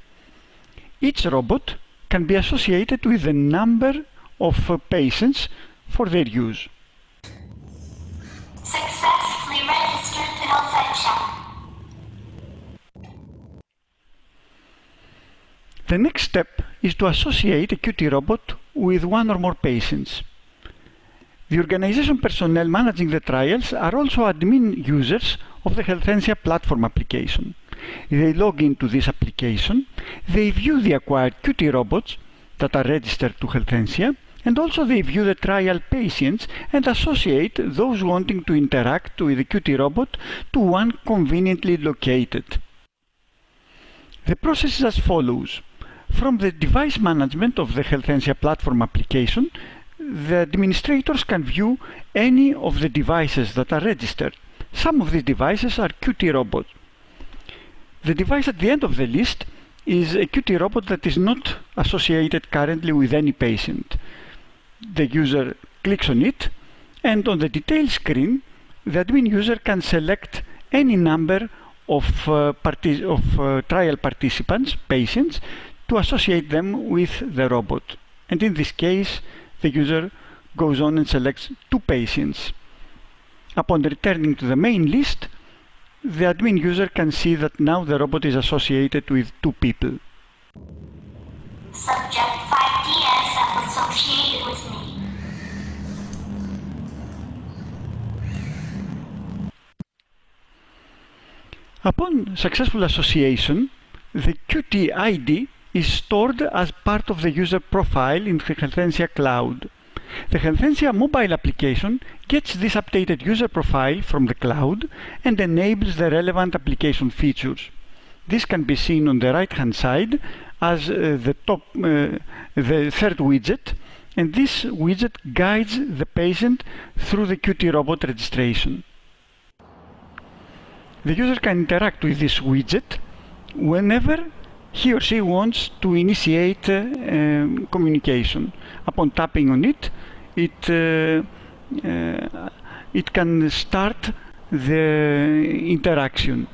M: Each robot can be associated with a number of patients for their use.
N: Successfully registered to Healthensia.
M: The next step is to associate a Qt robot with one or more patients. The organization personnel managing the trials are also admin users of the Healthensia platform application. They log into this application, they view the acquired Qt robots that are registered to Healthensia, and also they view the trial patients and associate those wanting to interact with the Qt robot to one conveniently located. The process is as follows. From the device management of the Healthensia platform application, the administrators can view any of the devices that are registered. Some of these devices are Qt robots. The device at the end of the list is a Qt robot that is not associated currently with any patient. The user clicks on it, and on the details screen, the admin user can select any number of trial participants, patients, to associate them with the robot. And in this case, the user goes on and selects 2 patients. Upon returning to the main list, the admin user can see that now the robot is associated with 2 people.
N: Subject 5DS associated with me.
M: Upon successful association, the Qt ID is stored as part of the user profile in the Healthensia cloud. The Healthensia mobile application gets this updated user profile from the cloud and enables the relevant application features. This can be seen on the right-hand side as the third widget, and this widget guides the patient through the Qt robot registration. The user can interact with this widget whenever he or she wants to initiate communication. Upon tapping on it, it can start the interaction.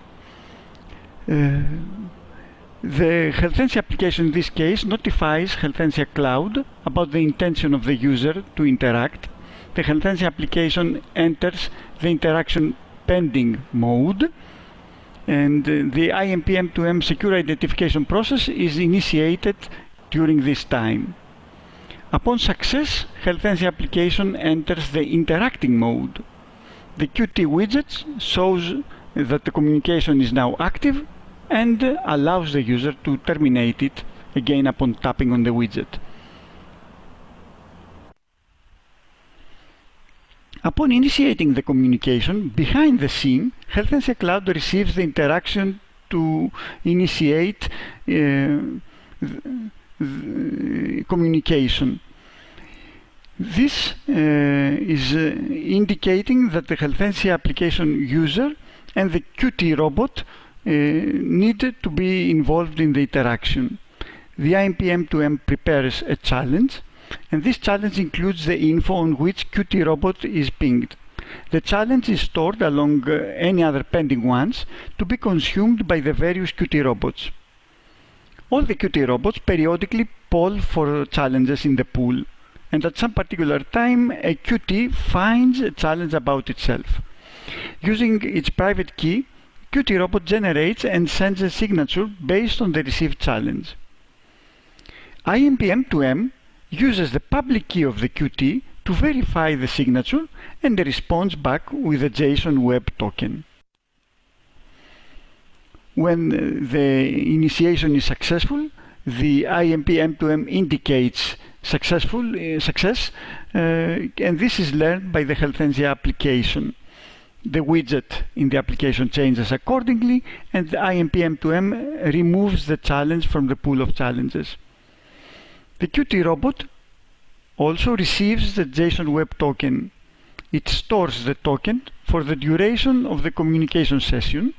M: The Healthensia application in this case notifies Healthensia Cloud about the intention of the user to interact. The Healthensia application enters the interaction pending mode, and the IMP M2M secure identification process is initiated during this time. Upon success, Healthensia application enters the interacting mode. The Qt widget shows that the communication is now active and allows the user to terminate it again upon tapping on the widget. Upon initiating the communication, behind the scene, Healthensia Cloud receives the interaction to initiate communication. This is indicating that the Healthensia application user and the Qt robot need to be involved in the interaction. The IMP M2M prepares a challenge, and this challenge includes the info on which Qt robot is pinged. The challenge is stored along any other pending ones to be consumed by the various Qt robots. All the Qt robots periodically poll for challenges in the pool, and at some particular time a Qt finds a challenge about itself. Using its private key, Qt robot generates and sends a signature based on the received challenge. IMP M2M uses the public key of the Qt to verify the signature and responds back with a JSON web token. When the initiation is successful, the IMP M2M indicates success, and this is learned by the Healthensia application. The widget in the application changes accordingly, and the IMP M2M removes the challenge from the pool of challenges. The Qt robot also receives the JSON web token. It stores the token for the duration of the communication session,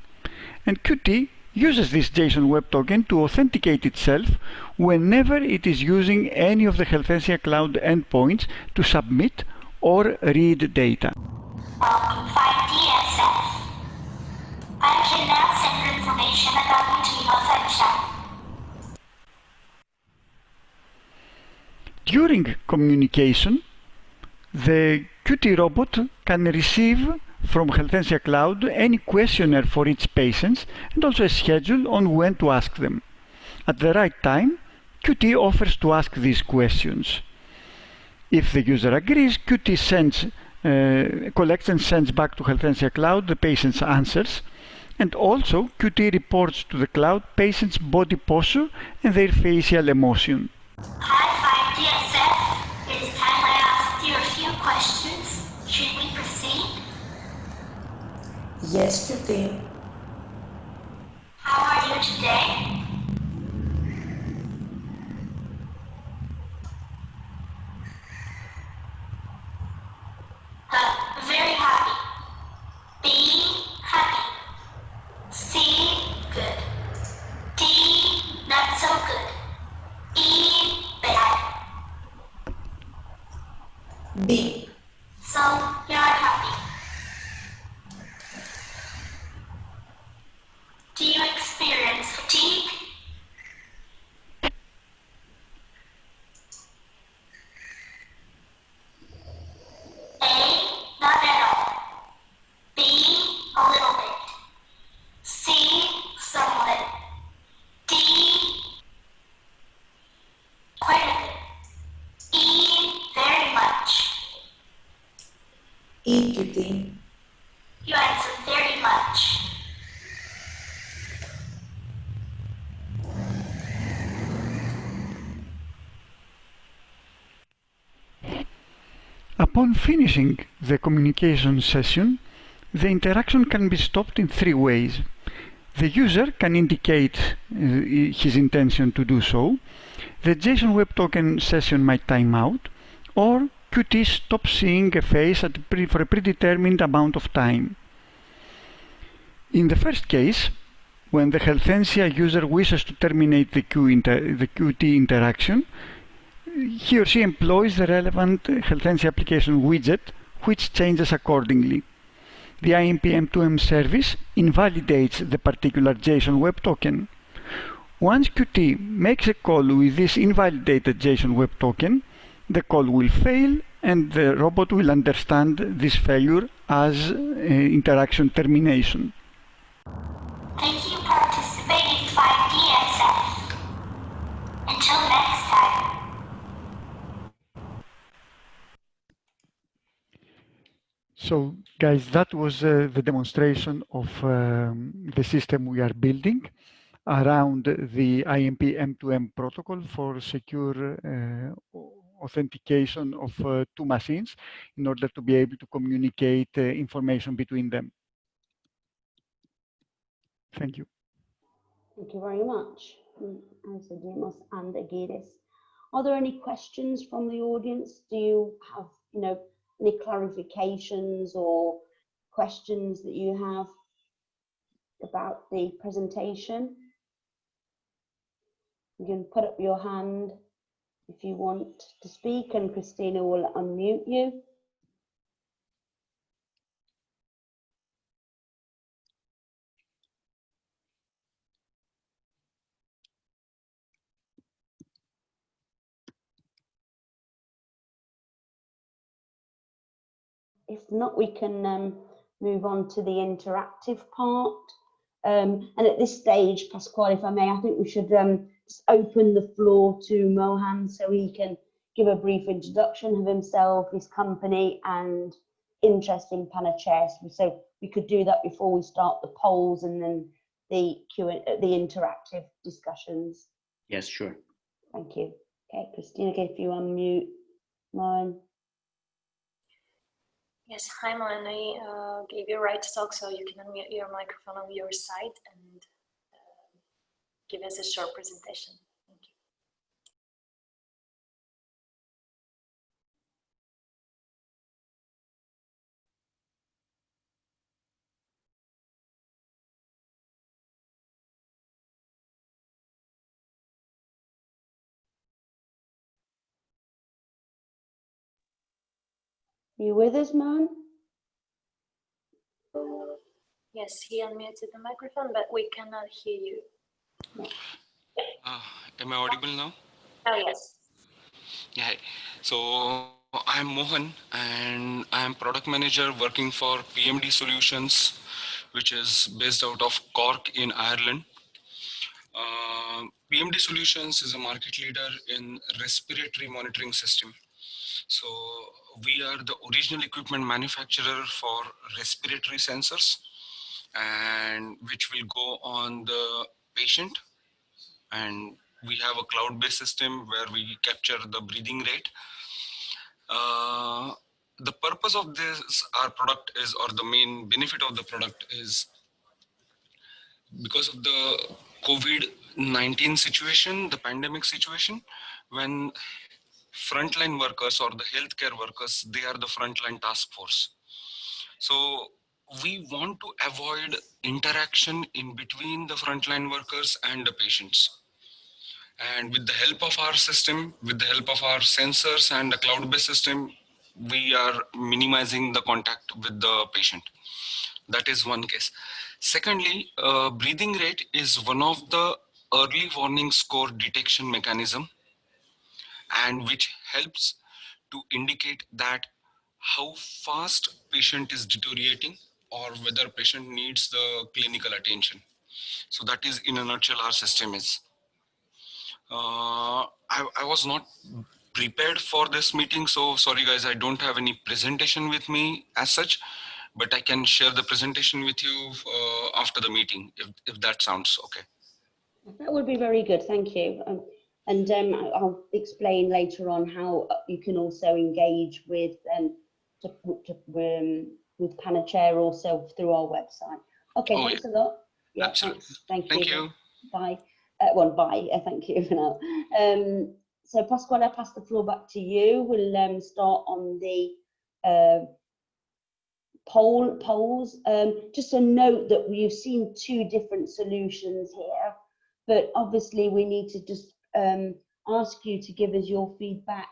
M: and Qt uses this JSON web token to authenticate itself whenever it is using any of the Healthensia Cloud endpoints to submit or read data.
N: Welcome 5DSF. I can now send information about you to Authentication.
M: During communication, the Qt robot can receive from Healthensia Cloud any questionnaire for each patient and also a schedule on when to ask them. At the right time, Qt offers to ask these questions. If the user agrees, Qt collects and sends back to Healthensia Cloud the patient's answers, and also Qt reports to the cloud patient's body posture and their facial emotion.
N: Hi, 5DSF. It is time I asked you a few questions. Should we proceed?
B: Yes, Qt.
N: How are you today? Very happy. B, happy. C, good. D, not so good. E, bad.
B: B.
N: So, you're happy. Do you experience fatigue? A, not at all. B, a little bit. C, somewhat. D, quite a bit. E, very much.
B: E, Qt.
N: You answered very much.
M: Upon finishing the communication session, the interaction can be stopped in three ways. The user can indicate his intention to do so, the JSON Web Token session might time out, or Qt stops seeing a face for a predetermined amount of time. In the first case, when the Healthensia user wishes to terminate the Qt interaction, he or she employs the relevant Healthensia application widget, which changes accordingly. The IMP M2M service invalidates the particular JSON Web Token. Once Qt makes a call with this invalidated JSON Web Token, the call will fail and the robot will understand this failure as interaction termination.
N: Thank you for participating 5DSF. Until next time.
M: So, guys, that was the demonstration of the system we are building around the IMP M2M protocol for secure authentication of two machines in order to be able to communicate information between them. Thank you.
A: Thank you very much, Isodemos and Agiris. Are there any questions from the audience? Do you have, any clarifications or questions that you have about the presentation? You can put up your hand if you want to speak, and Christina will unmute you. If not, we can move on to the interactive part. And at this stage, Pasquale, if I may, I think we should just open the floor to Mohan so he can give a brief introduction of himself, his company, and interest in Panacea. So we could do that before we start the polls and then the interactive discussions.
D: Yes, sure.
A: Thank you. Okay, Christina, if you unmute mine.
C: Yes, hi Mohan, I gave you a right to talk, so you can unmute your microphone on your side and give us a short presentation. Thank you.
A: You with us, man?
C: Yes, he unmuted the microphone, but we cannot hear you.
K: Am I audible now?
C: Oh, yes.
K: Yeah. Hi. So I'm Mohan, and I'm product manager working for PMD Solutions, which is based out of Cork in Ireland. PMD Solutions is a market leader in respiratory monitoring system. So we are the original equipment manufacturer for respiratory sensors, and which will go on the patient. And we have a cloud-based system where we capture the breathing rate. The purpose of this, our product is, or the main benefit of the product is, because of the COVID-19 situation, the pandemic situation, when frontline workers or the healthcare workers, they are the frontline task force. So we want to avoid interaction in between the frontline workers and the patients. And with the help of our system, with the help of our sensors and the cloud-based system, we are minimizing the contact with the patient. That is one case. Secondly, breathing rate is one of the early warning score detection mechanism, and which helps to indicate that how fast patient is deteriorating or whether patient needs the clinical attention. So that is, in a nutshell, our system is. I was not prepared for this meeting, so sorry guys, I don't have any presentation with me as such, but I can share the presentation with you after the meeting, if that sounds okay.
A: That would be very good, thank you. I'll explain later on how you can also engage with Panacea also through our website. Okay, thanks a lot. Yeah,
K: absolutely.
A: Thank
K: Thank
A: you.
K: you.
A: Bye. Bye. Thank you for now. So Pasquale, I pass the floor back to you. We'll start on the polls. Just a note that we've seen two different solutions here, but obviously we need to just ask you to give us your feedback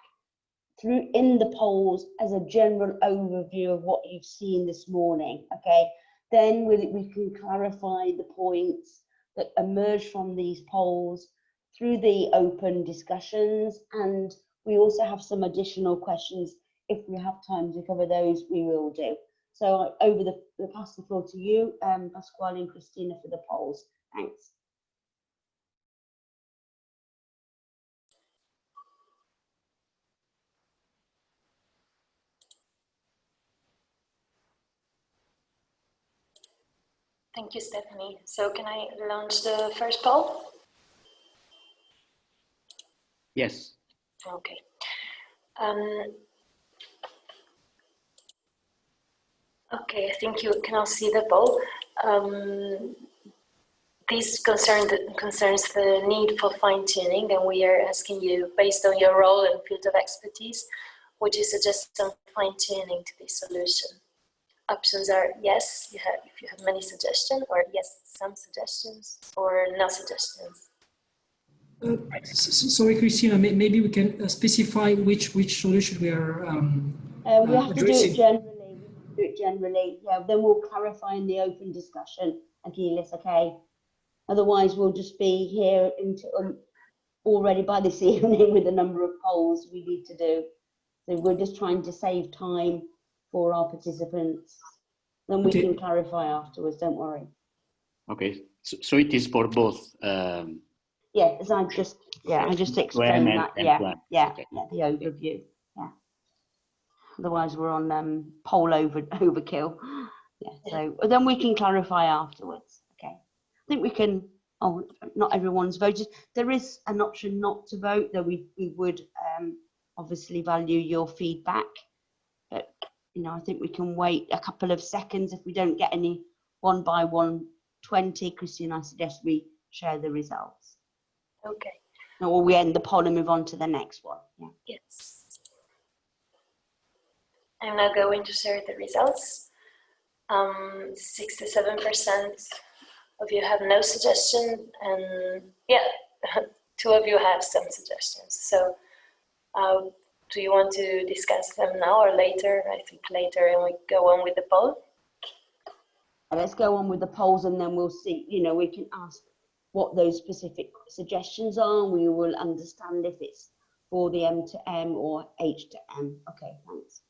A: in the polls as a general overview of what you've seen this morning. Okay, then we can clarify the points that emerge from these polls through the open discussions, and we also have some additional questions. If we have time to cover those, we will do. So pass the floor to you, Pasquale and Christina, for the polls. Thanks.
C: Thank you, Stephanie. So can I launch the first poll?
D: Yes.
C: Okay. Okay, I think you can all see the poll. This concerns the need for fine-tuning, and we are asking you, based on your role and field of expertise, would you suggest some fine-tuning to this solution? Options are yes, if you have many suggestions, or yes, some suggestions, or no suggestions.
I: Sorry, Christina, maybe we can specify which solution we are
A: we have
I: addressing.
A: To do it generally. Yeah, then we'll clarify in the open discussion, Achilles, okay? Otherwise, we'll just be here until already by this evening with the number of polls we need to do. So we're just trying to save time for our participants. Then we can clarify afterwards, don't worry.
D: Okay, so it is for both.
A: Yeah, as I just explained that. Yeah,
D: okay.
A: The overview. Yeah. Otherwise, we're on poll overkill. Yeah. So then we can clarify afterwards. Okay. I think we can. Oh, not everyone's voted. There is an option not to vote, though we would obviously value your feedback. But I think we can wait a couple of seconds if we don't get any 1 by 120. Christine, I suggest we share the results.
C: Okay.
A: Or we end the poll and move on to the next one. Yeah.
C: Yes. I'm now going to share the results. 67% of you have no suggestion, and 2 of you have some suggestions. So Do you want to discuss them now or later? I think later, and we go on with the poll.
A: Let's go on with the polls, and then we'll see, you know, we can ask what those specific suggestions are. We will understand if it's for the M2M or H2M. Okay, thanks.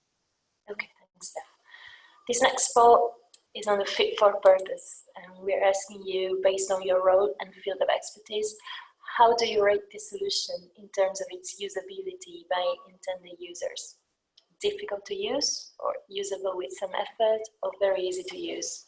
C: Okay, thanks, Steph. This next poll is on the fit for purpose, and we're asking you, based on your role and field of expertise, how do you rate this solution in terms of its usability by intended users? Difficult to use, or usable with some effort, or very easy to use?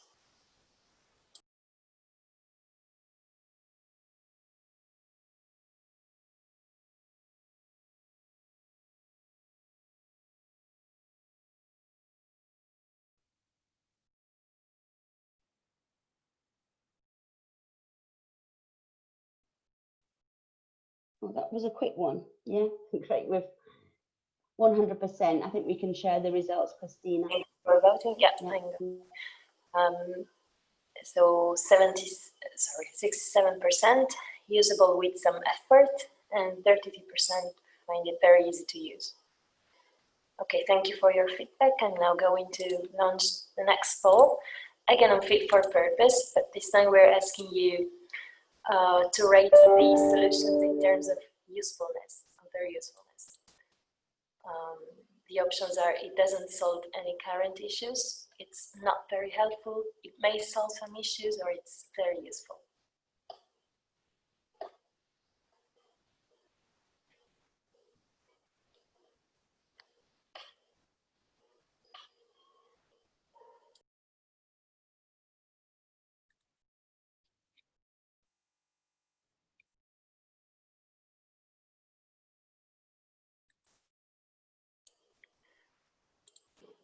A: Well, that was a quick one. Yeah, great. With 100%, I think we can share the results, Christina.
C: For voting, yeah. So 67% usable with some effort, and 32% find it very easy to use. Okay, thank you for your feedback. I'm now going to launch the next poll, again on fit for purpose, but this time we're asking you to rate these solutions in terms of usefulness, of their usefulness. The options are: it doesn't solve any current issues, it's not very helpful, it may solve some issues, or it's very useful.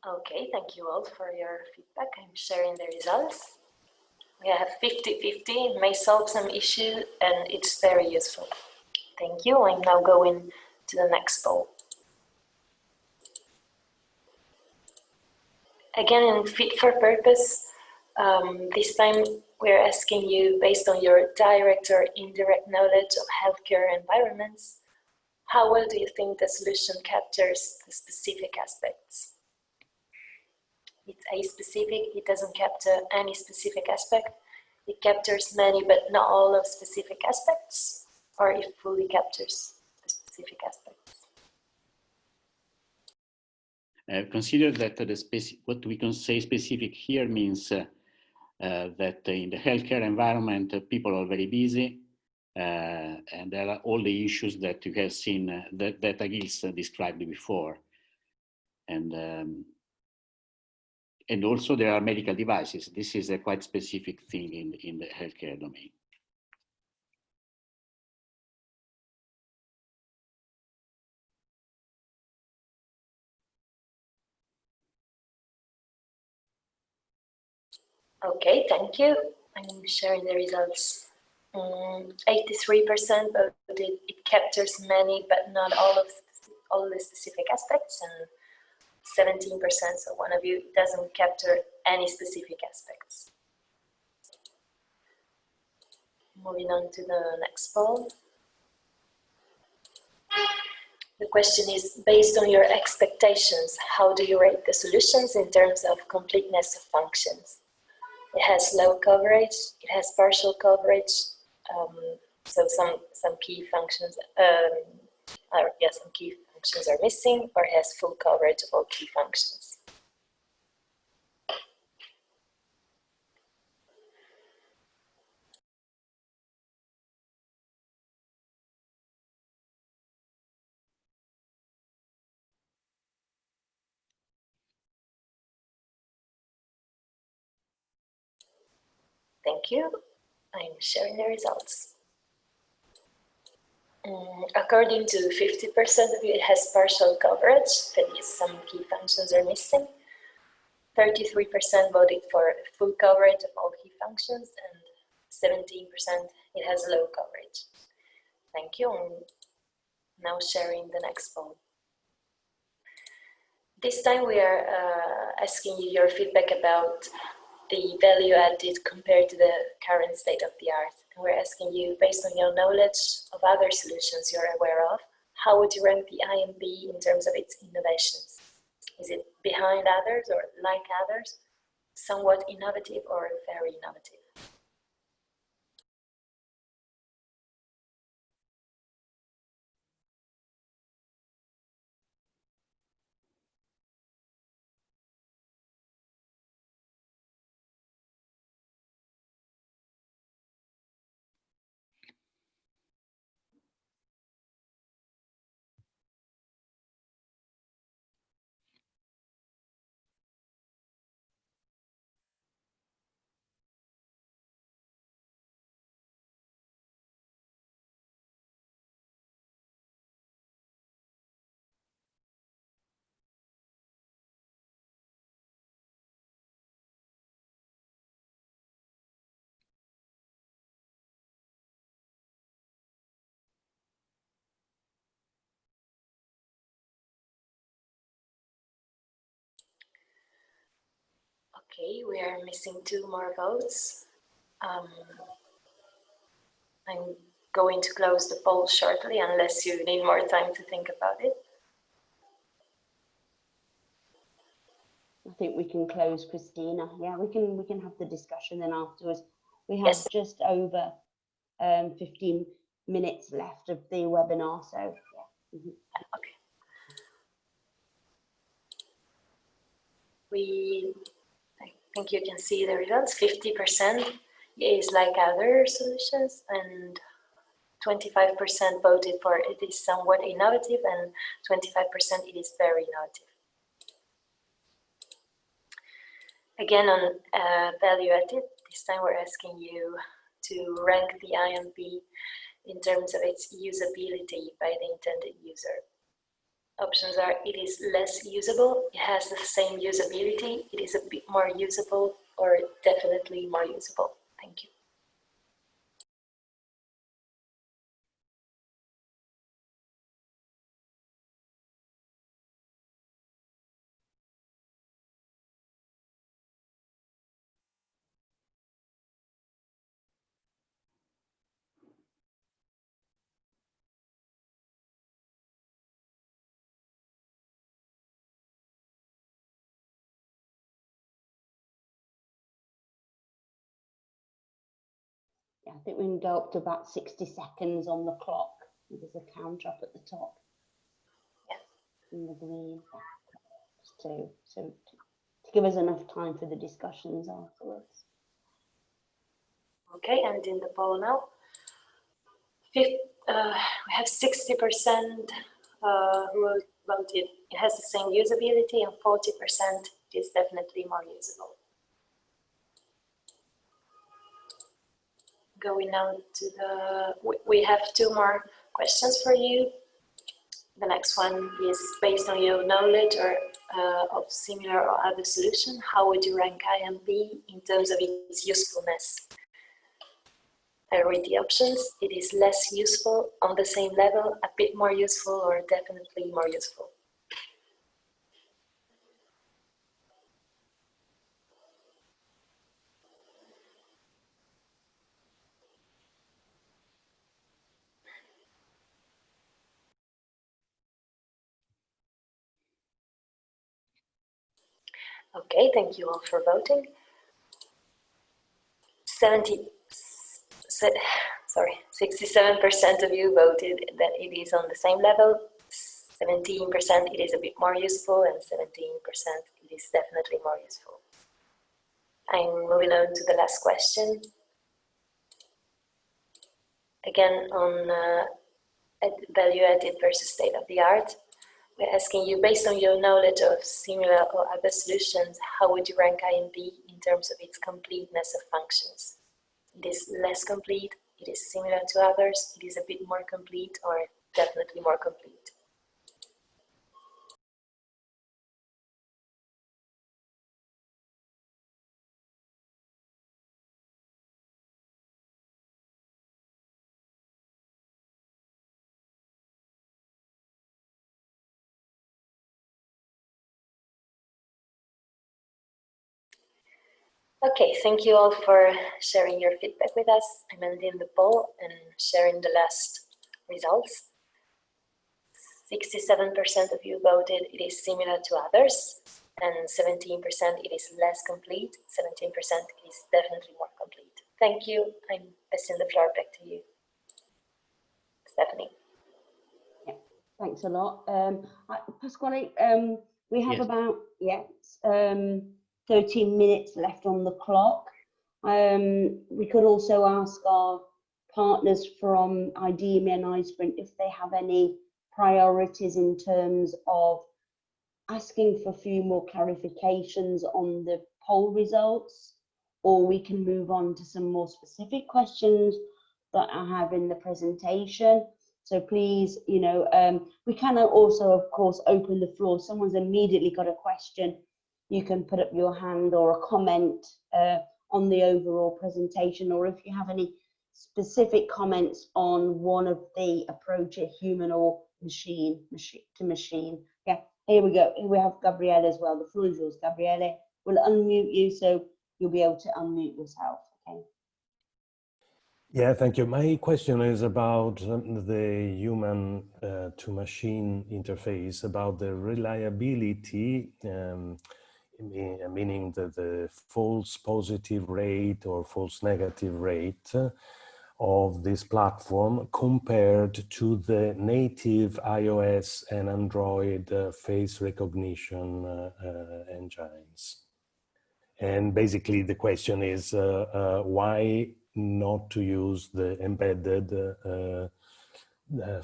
C: Okay, thank you all for your feedback. I'm sharing the results. We have 50-50, may solve some issue, and it's very useful. Thank you. I'm now going to the next poll. Again, in fit for purpose, this time we're asking you, based on your direct or indirect knowledge of healthcare environments, how well do you think the solution captures the specific aspects? It's a-specific, it doesn't capture any specific aspect. It captures many but not all of specific aspects, or it fully captures the specific aspects.
D: Consider that what we can say specific here means that in the healthcare environment, people are very busy, and there are all the issues that you have seen that Agils described before. And also there are medical devices. This is a quite specific thing in the healthcare domain.
C: Okay, thank you. I'm sharing the results. 83% voted it captures many but not all the specific aspects, and 17%, so one of you, doesn't capture any specific aspects. Moving on to the next poll. The question is, based on your expectations, how do you rate the solutions in terms of completeness of functions? It has low coverage, it has partial coverage, so some key functions, some key functions are missing, or it has full coverage of all key functions. Thank you. I'm sharing the results. According to 50% of you, it has partial coverage, that is, some key functions are missing. 33% voted for full coverage of all key functions, and 17% it has low coverage. Thank you. I'm now sharing the next poll. This time we are asking you your feedback about the value added compared to the current state of the art. And we're asking you, based on your knowledge of other solutions you're aware of, how would you rank the IMP in terms of its innovations? Is it behind others or like others, somewhat innovative or very innovative? Okay, we are missing 2 more votes. I'm going to close the poll shortly unless you need more time to think about it.
A: I think we can close, Christina. Yeah, we can have the discussion then afterwards. We have
C: Yes.
A: just over 15 minutes left of the webinar, so yeah.
C: Okay. I think you can see the results. 50% is like other solutions, and 25% voted for it is somewhat innovative, and 25% it is very innovative. Again, on value added, this time we're asking you to rank the IMP in terms of its usability by the intended user. Options are: it is less usable, it has the same usability, it is a bit more usable, or definitely more usable. Thank you.
A: Yeah, I think we can go up to about 60 seconds on the clock. There's a counter up at the top.
C: Yeah.
A: In the green. Just to give us enough time for the discussions afterwards.
C: Okay, and in the poll now. We have 60% who voted it has the same usability, and 40% is definitely more usable. Going now to we have 2 more questions for you. The next one is based on your knowledge or of similar or other solution. How would you rank IMP in terms of its usefulness? I read the options. It is less useful, on the same level, a bit more useful, or definitely more useful. Okay, thank you all for voting. 67% of you voted that it is on the same level, 17% it is a bit more useful, and 17% it is definitely more useful. I'm moving on to the last question. Again, on value added versus state of the art. We're asking you, based on your knowledge of similar or other solutions, how would you rank IMP in terms of its completeness of functions? It is less complete, it is similar to others, it is a bit more complete, or definitely more complete. Okay, thank you all for sharing your feedback with us. I'm ending the poll and sharing the last results. 67% of you voted it is similar to others, and 17% it is less complete, 17% it is definitely more complete. Thank you. I'm passing the floor back to you, Stephanie.
A: Yeah, thanks a lot. Pasquale, we have
D: Yes.
A: about 13 minutes left on the clock. We could also ask our partners from IDEME and iSprint if they have any priorities in terms of asking for a few more clarifications on the poll results, or we can move on to some more specific questions that I have in the presentation. So please, you know, we can also, of course, open the floor. If someone's immediately got a question, you can put up your hand or a comment on the overall presentation, or if you have any specific comments on one of the approaches, human or machine to machine. Yeah, here we go. Here we have Gabriele as well. The floor is yours, Gabriele. We'll unmute you so you'll be able to unmute yourself. Okay.
H: Yeah, thank you. My question is about the human to machine interface, about the reliability, meaning the false positive rate or false negative rate of this platform compared to the native iOS and Android face recognition engines. And basically the question is why not to use the embedded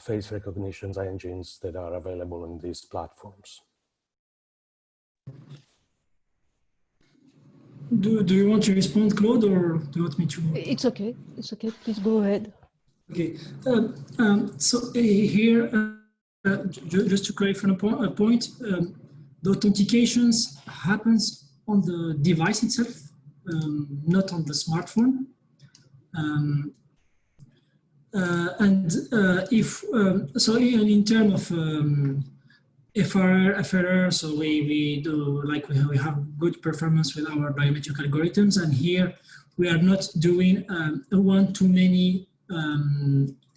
H: face recognition engines that are available in these platforms.
I: Do you want to respond, Claude, or do you want me to?
L: It's okay. It's okay. Please go ahead.
I: Okay. So here, just to clarify a point, the authentications happens on the device itself, not on the smartphone. So in terms of FRR, so we do, like, we have good performance with our biometric algorithms, and here we are not doing a one-to-many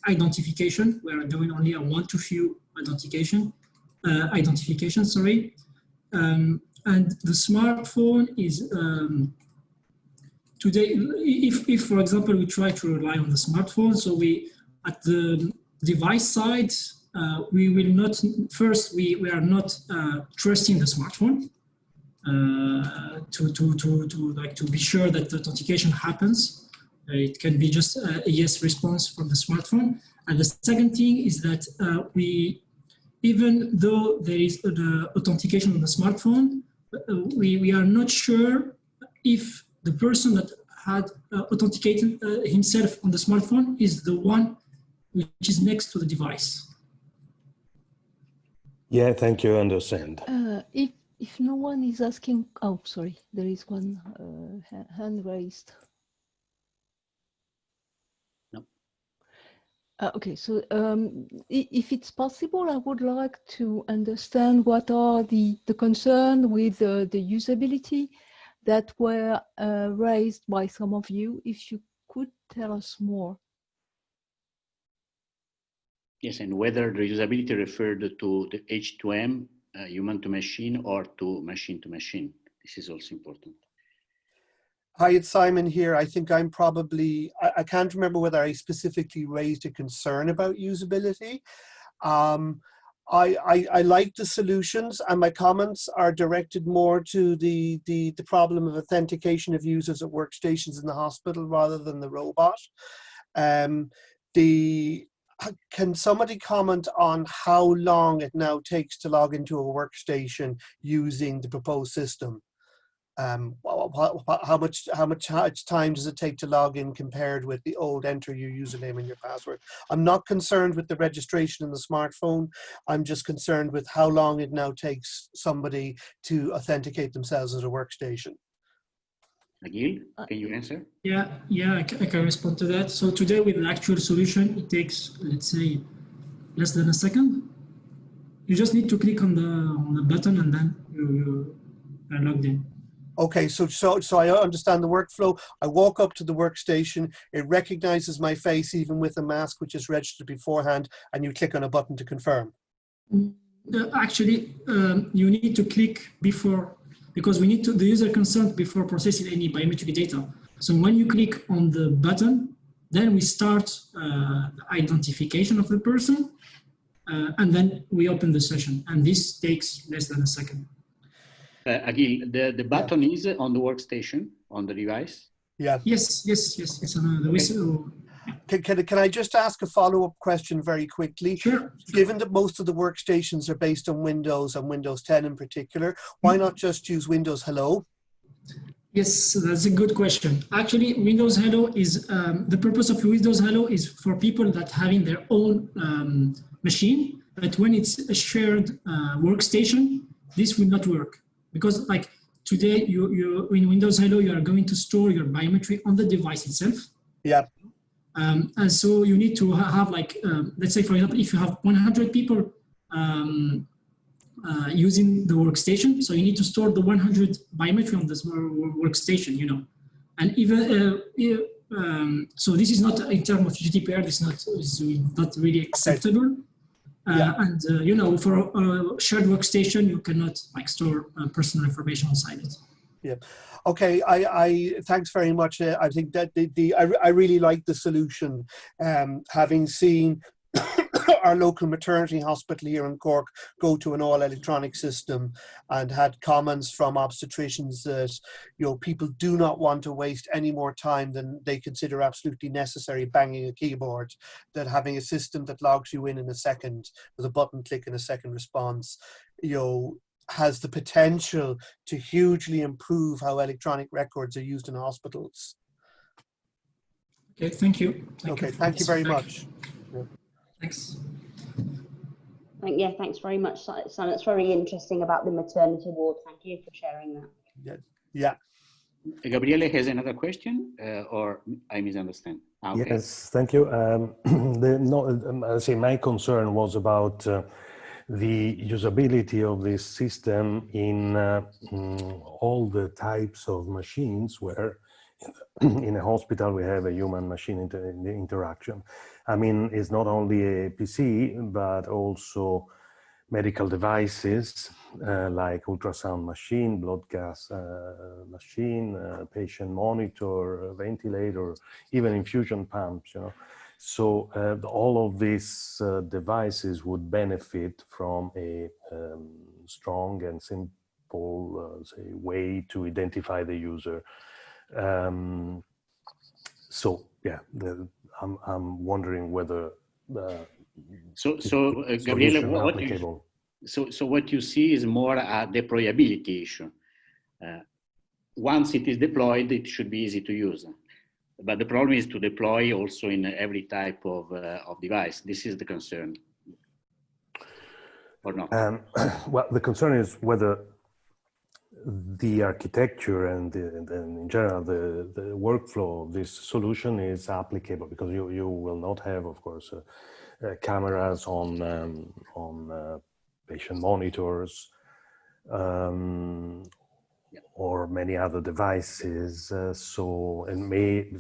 I: identification. We are doing only a one-to-few identification. And the smartphone is today, if for example we try to rely on the smartphone, so we at the device side, we will not, first we are not trusting the smartphone to be sure that the authentication happens. It can be just a yes response from the smartphone. And the second thing is that even though there is the authentication on the smartphone, we are not sure if the person that had authenticated himself on the smartphone is the one which is next to the device.
H: Yeah, thank you, I understand.
L: If no one is asking, oh, sorry, there is one hand raised.
D: No.
L: Okay, so if it's possible, I would like to understand what are the concerns with the usability that were raised by some of you. If you could tell us more.
D: Yes, and whether the usability referred to the H2M, human to machine, or to machine. This is also important.
G: Hi, it's Simon here. I think I'm probably, I can't remember whether I specifically raised a concern about usability. I like the solutions, and my comments are directed more to the problem of authentication of users at workstations in the hospital rather than the robot. Can somebody comment on how long it now takes to log into a workstation using the proposed system? How much time does it take to log in compared with the old enter your username and your password? I'm not concerned with the registration in the smartphone. I'm just concerned with how long it now takes somebody to authenticate themselves at a workstation.
D: Agil, can you answer?
I: Yeah, I can respond to that. So today with the actual solution, it takes, let's say, less than a second. You just need to click on the button and then you are logged in.
G: Okay, so I understand the workflow. I walk up to the workstation, it recognizes my face even with a mask which is registered beforehand, and you click on a button to confirm.
I: Actually, you need to click before, because we need the user consent before processing any biometric data. So when you click on the button, then we start the identification of the person, and then we open the session. And this takes less than a second.
D: Agil, the button is on the workstation, on the device?
G: Yeah.
I: Yes. It's on the whistle.
G: Can I just ask a follow-up question very quickly?
I: Sure.
G: Given that most of the workstations are based on Windows and Windows 10 in particular, why not just use Windows Hello?
I: Yes, that's a good question. Actually, Windows Hello is, the purpose of Windows Hello is for people that having their own machine, but when it's a shared workstation, this will not work. Because like today, you in Windows Hello, you are going to store your biometry on the device itself.
G: Yeah.
I: And so you need to have like, let's say, for example, if you have 100 people using the workstation, so you need to store the 100 biometry on this workstation, you know. And even, so this is not, in terms of GDPR, this is not really acceptable. And, you know, for a shared workstation, you cannot like store personal information inside it.
G: Yeah. Okay. I thanks very much. I think that I really like the solution. Having seen our local maternity hospital here in Cork go to an all electronic system, and had comments from obstetricians that, you know, people do not want to waste any more time than they consider absolutely necessary banging a keyboard, that having a system that logs you in a second with a button click and a second response, you know, has the potential to hugely improve how electronic records are used in hospitals.
I: Okay, thank you.
G: Thank you very much. Yeah.
I: Thanks.
A: Yeah, thanks very much, Simon. That's very interesting about the maternity ward. Thank you for sharing that.
G: Yeah.
D: Gabriele has another question, or I misunderstand? Okay.
H: Yes, thank you. I say my concern was about the usability of this system in all the types of machines where in a hospital we have a human-machine interaction. I mean, it's not only a PC, but also medical devices like ultrasound machine, blood gas machine, patient monitor, ventilator, even infusion pumps, you know. So all of these devices would benefit from a strong and simple say, way to identify the user. So yeah, I'm wondering whether
D: Gabriele, what you see is more a deployability issue. Once it is deployed, it should be easy to use. But the problem is to deploy also in every type of device. This is the concern, or not?
H: Well, the concern is whether the architecture and in general the workflow of this solution is applicable, because you will not have, of course, cameras on patient monitors or many other devices. And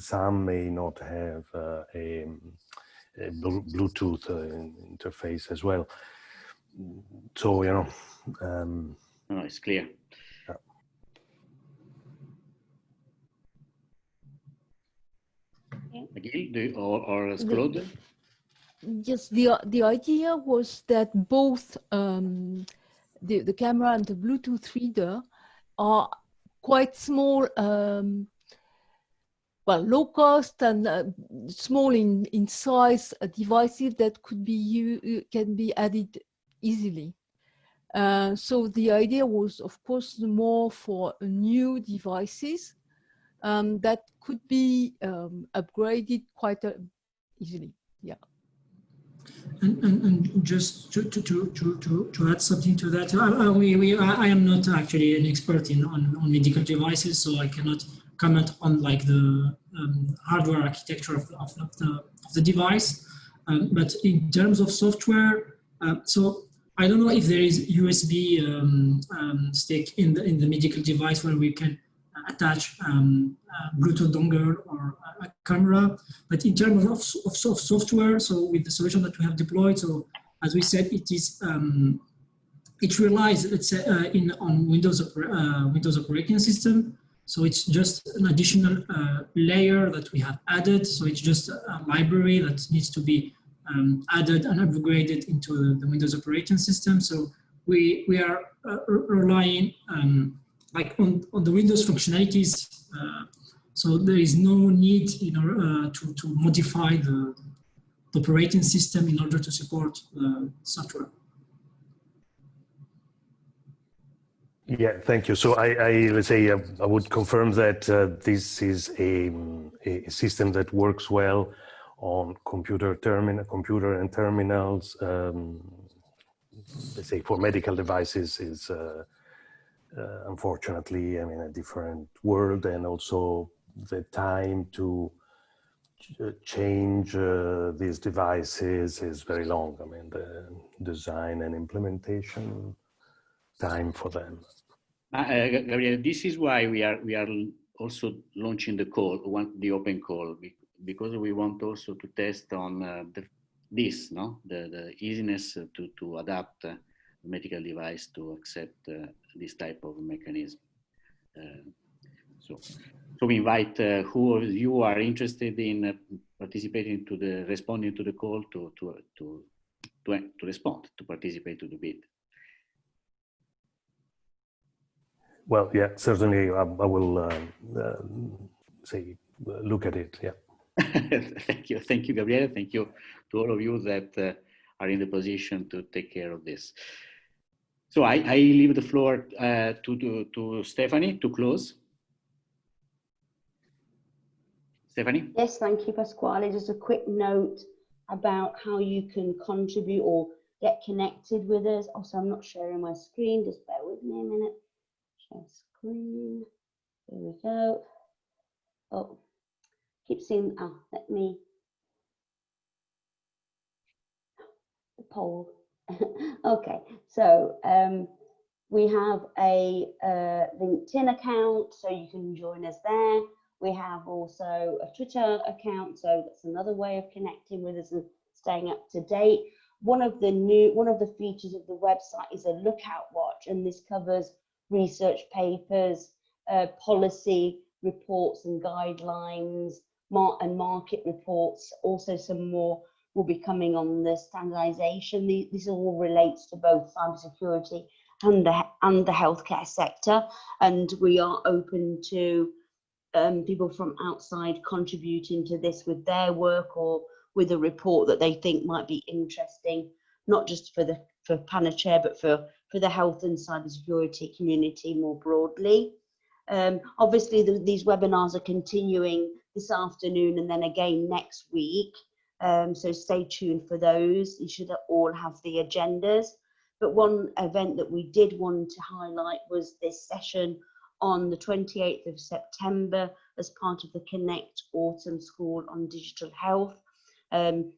H: some may not have a Bluetooth interface as well. So, you know.
D: No, it's clear. Agil, or Claude?
L: Yes, the idea was that both the camera and the Bluetooth reader are quite small, well, low cost and small in size devices that can be added easily. So the idea was, of course, more for new devices that could be upgraded quite easily. Yeah.
I: And just to add something to that, I am not actually an expert on medical devices, so I cannot comment on like the hardware architecture of the device. But in terms of software, so I don't know if there is USB stick in the medical device where we can attach Bluetooth dongle or a camera. But in terms of software, so with the solution that we have deployed, so as we said, it relies, let's say, on Windows operating system. So it's just an additional layer that we have added. So it's just a library that needs to be added and upgraded into the Windows operating system. So we are relying like on the Windows functionalities. So there is no need to modify the operating system in order to support software.
H: Yeah, thank you. So let's say I would confirm that this is a system that works well on computer and terminals. Let's say for medical devices is unfortunately, I mean, a different world, and also the time to change these devices is very long. I mean, the design and implementation time for them.
D: Gabriele, this is why we are also launching the open call, because we want also to test on the easiness to adapt a medical device to accept this type of mechanism. So we invite who of you are interested in participating responding to the call to respond, to participate to the bid.
H: Well, yeah, certainly I will look at it. Yeah.
D: Thank you, Gabriele. Thank you to all of you that are in the position to take care of this. So I leave the floor to Stephanie to close. Stephanie?
A: Yes, thank you, Pasquale. Just a quick note about how you can contribute or get connected with us. Also, I'm not sharing my screen. Just bear with me a minute. Share screen. There we go. Oh, keep seeing. Oh, let me. The poll. Okay, so we have a LinkedIn account, so you can join us there. We have also a Twitter account, so that's another way of connecting with us and staying up to date. One of the features of the website is a lookout watch, and this covers research papers, policy reports and guidelines, and market reports. Also, some more will be coming on the standardization. This all relates to both cybersecurity and the healthcare sector, and we are open to people from outside contributing to this with their work or with a report that they think might be interesting, not just for Panacea, but for the health and cybersecurity community more broadly. Obviously, these webinars are continuing this afternoon and then again next week. So stay tuned for those. You should all have the agendas. But one event that we did want to highlight was this session on the 28th of September as part of the Connect Autumn School on Digital Health.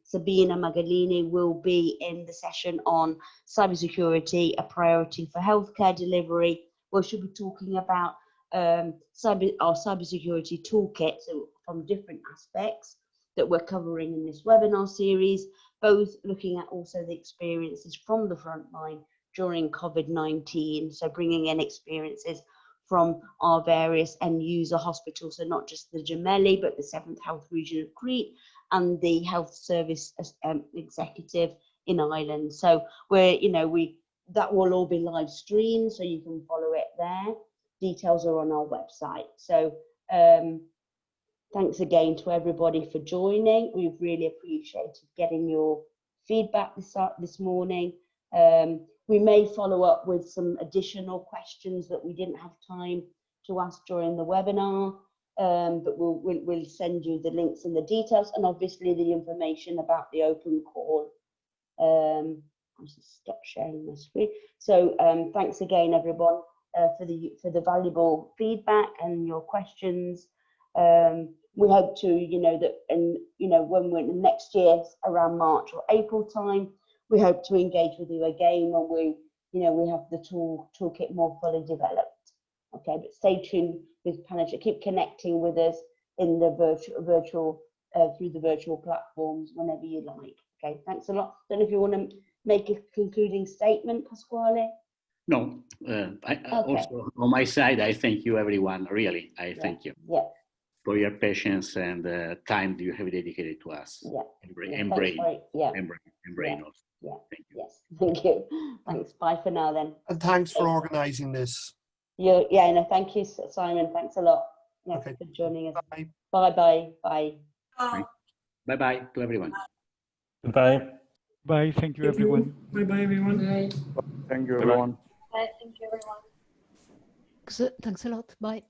A: Sabina Magalini will be in the session on cybersecurity, a priority for healthcare delivery, where she'll be talking about our cybersecurity toolkit, so from different aspects that we're covering in this webinar series, both looking at also the experiences from the front line during COVID-19, so bringing in experiences from our various end user hospitals, so not just the Gemelli, but the 7th Health Region of Crete and the Health Service Executive in Ireland. So that will all be live streamed, so you can follow it there. Details are on our website. So thanks again to everybody for joining. We've really appreciated getting your feedback this morning. We may follow up with some additional questions that we didn't have time to ask during the webinar, but we'll send you the links and the details, and obviously the information about the open call. I'll just stop sharing my screen. So thanks again, everyone, for the valuable feedback and your questions. We hope to, when we're next year around March or April time, we hope to engage with you again when we have the toolkit more fully developed. Okay, but stay tuned with Panacea. Keep connecting with us in the virtual through the virtual platforms whenever you like. Okay, thanks a lot. Don't know if you want to make a concluding statement, Pasquale?
D: No, also on my side, I thank you, everyone. Really, I thank you for your patience and time that you have dedicated to us. And brain also. Thank you.
A: Yes, thank you. Thanks. Bye for now then.
G: And thanks for organising this.
A: Yeah, no, thank you, Simon. Thanks a lot. Yeah, for joining us. Bye. Bye.
D: Bye to everyone.
H: Goodbye.
M: Bye. Thank you, everyone.
I: Bye, everyone.
E: Thank you, everyone.
C: Bye, thank you, everyone.
L: Thanks a lot. Bye.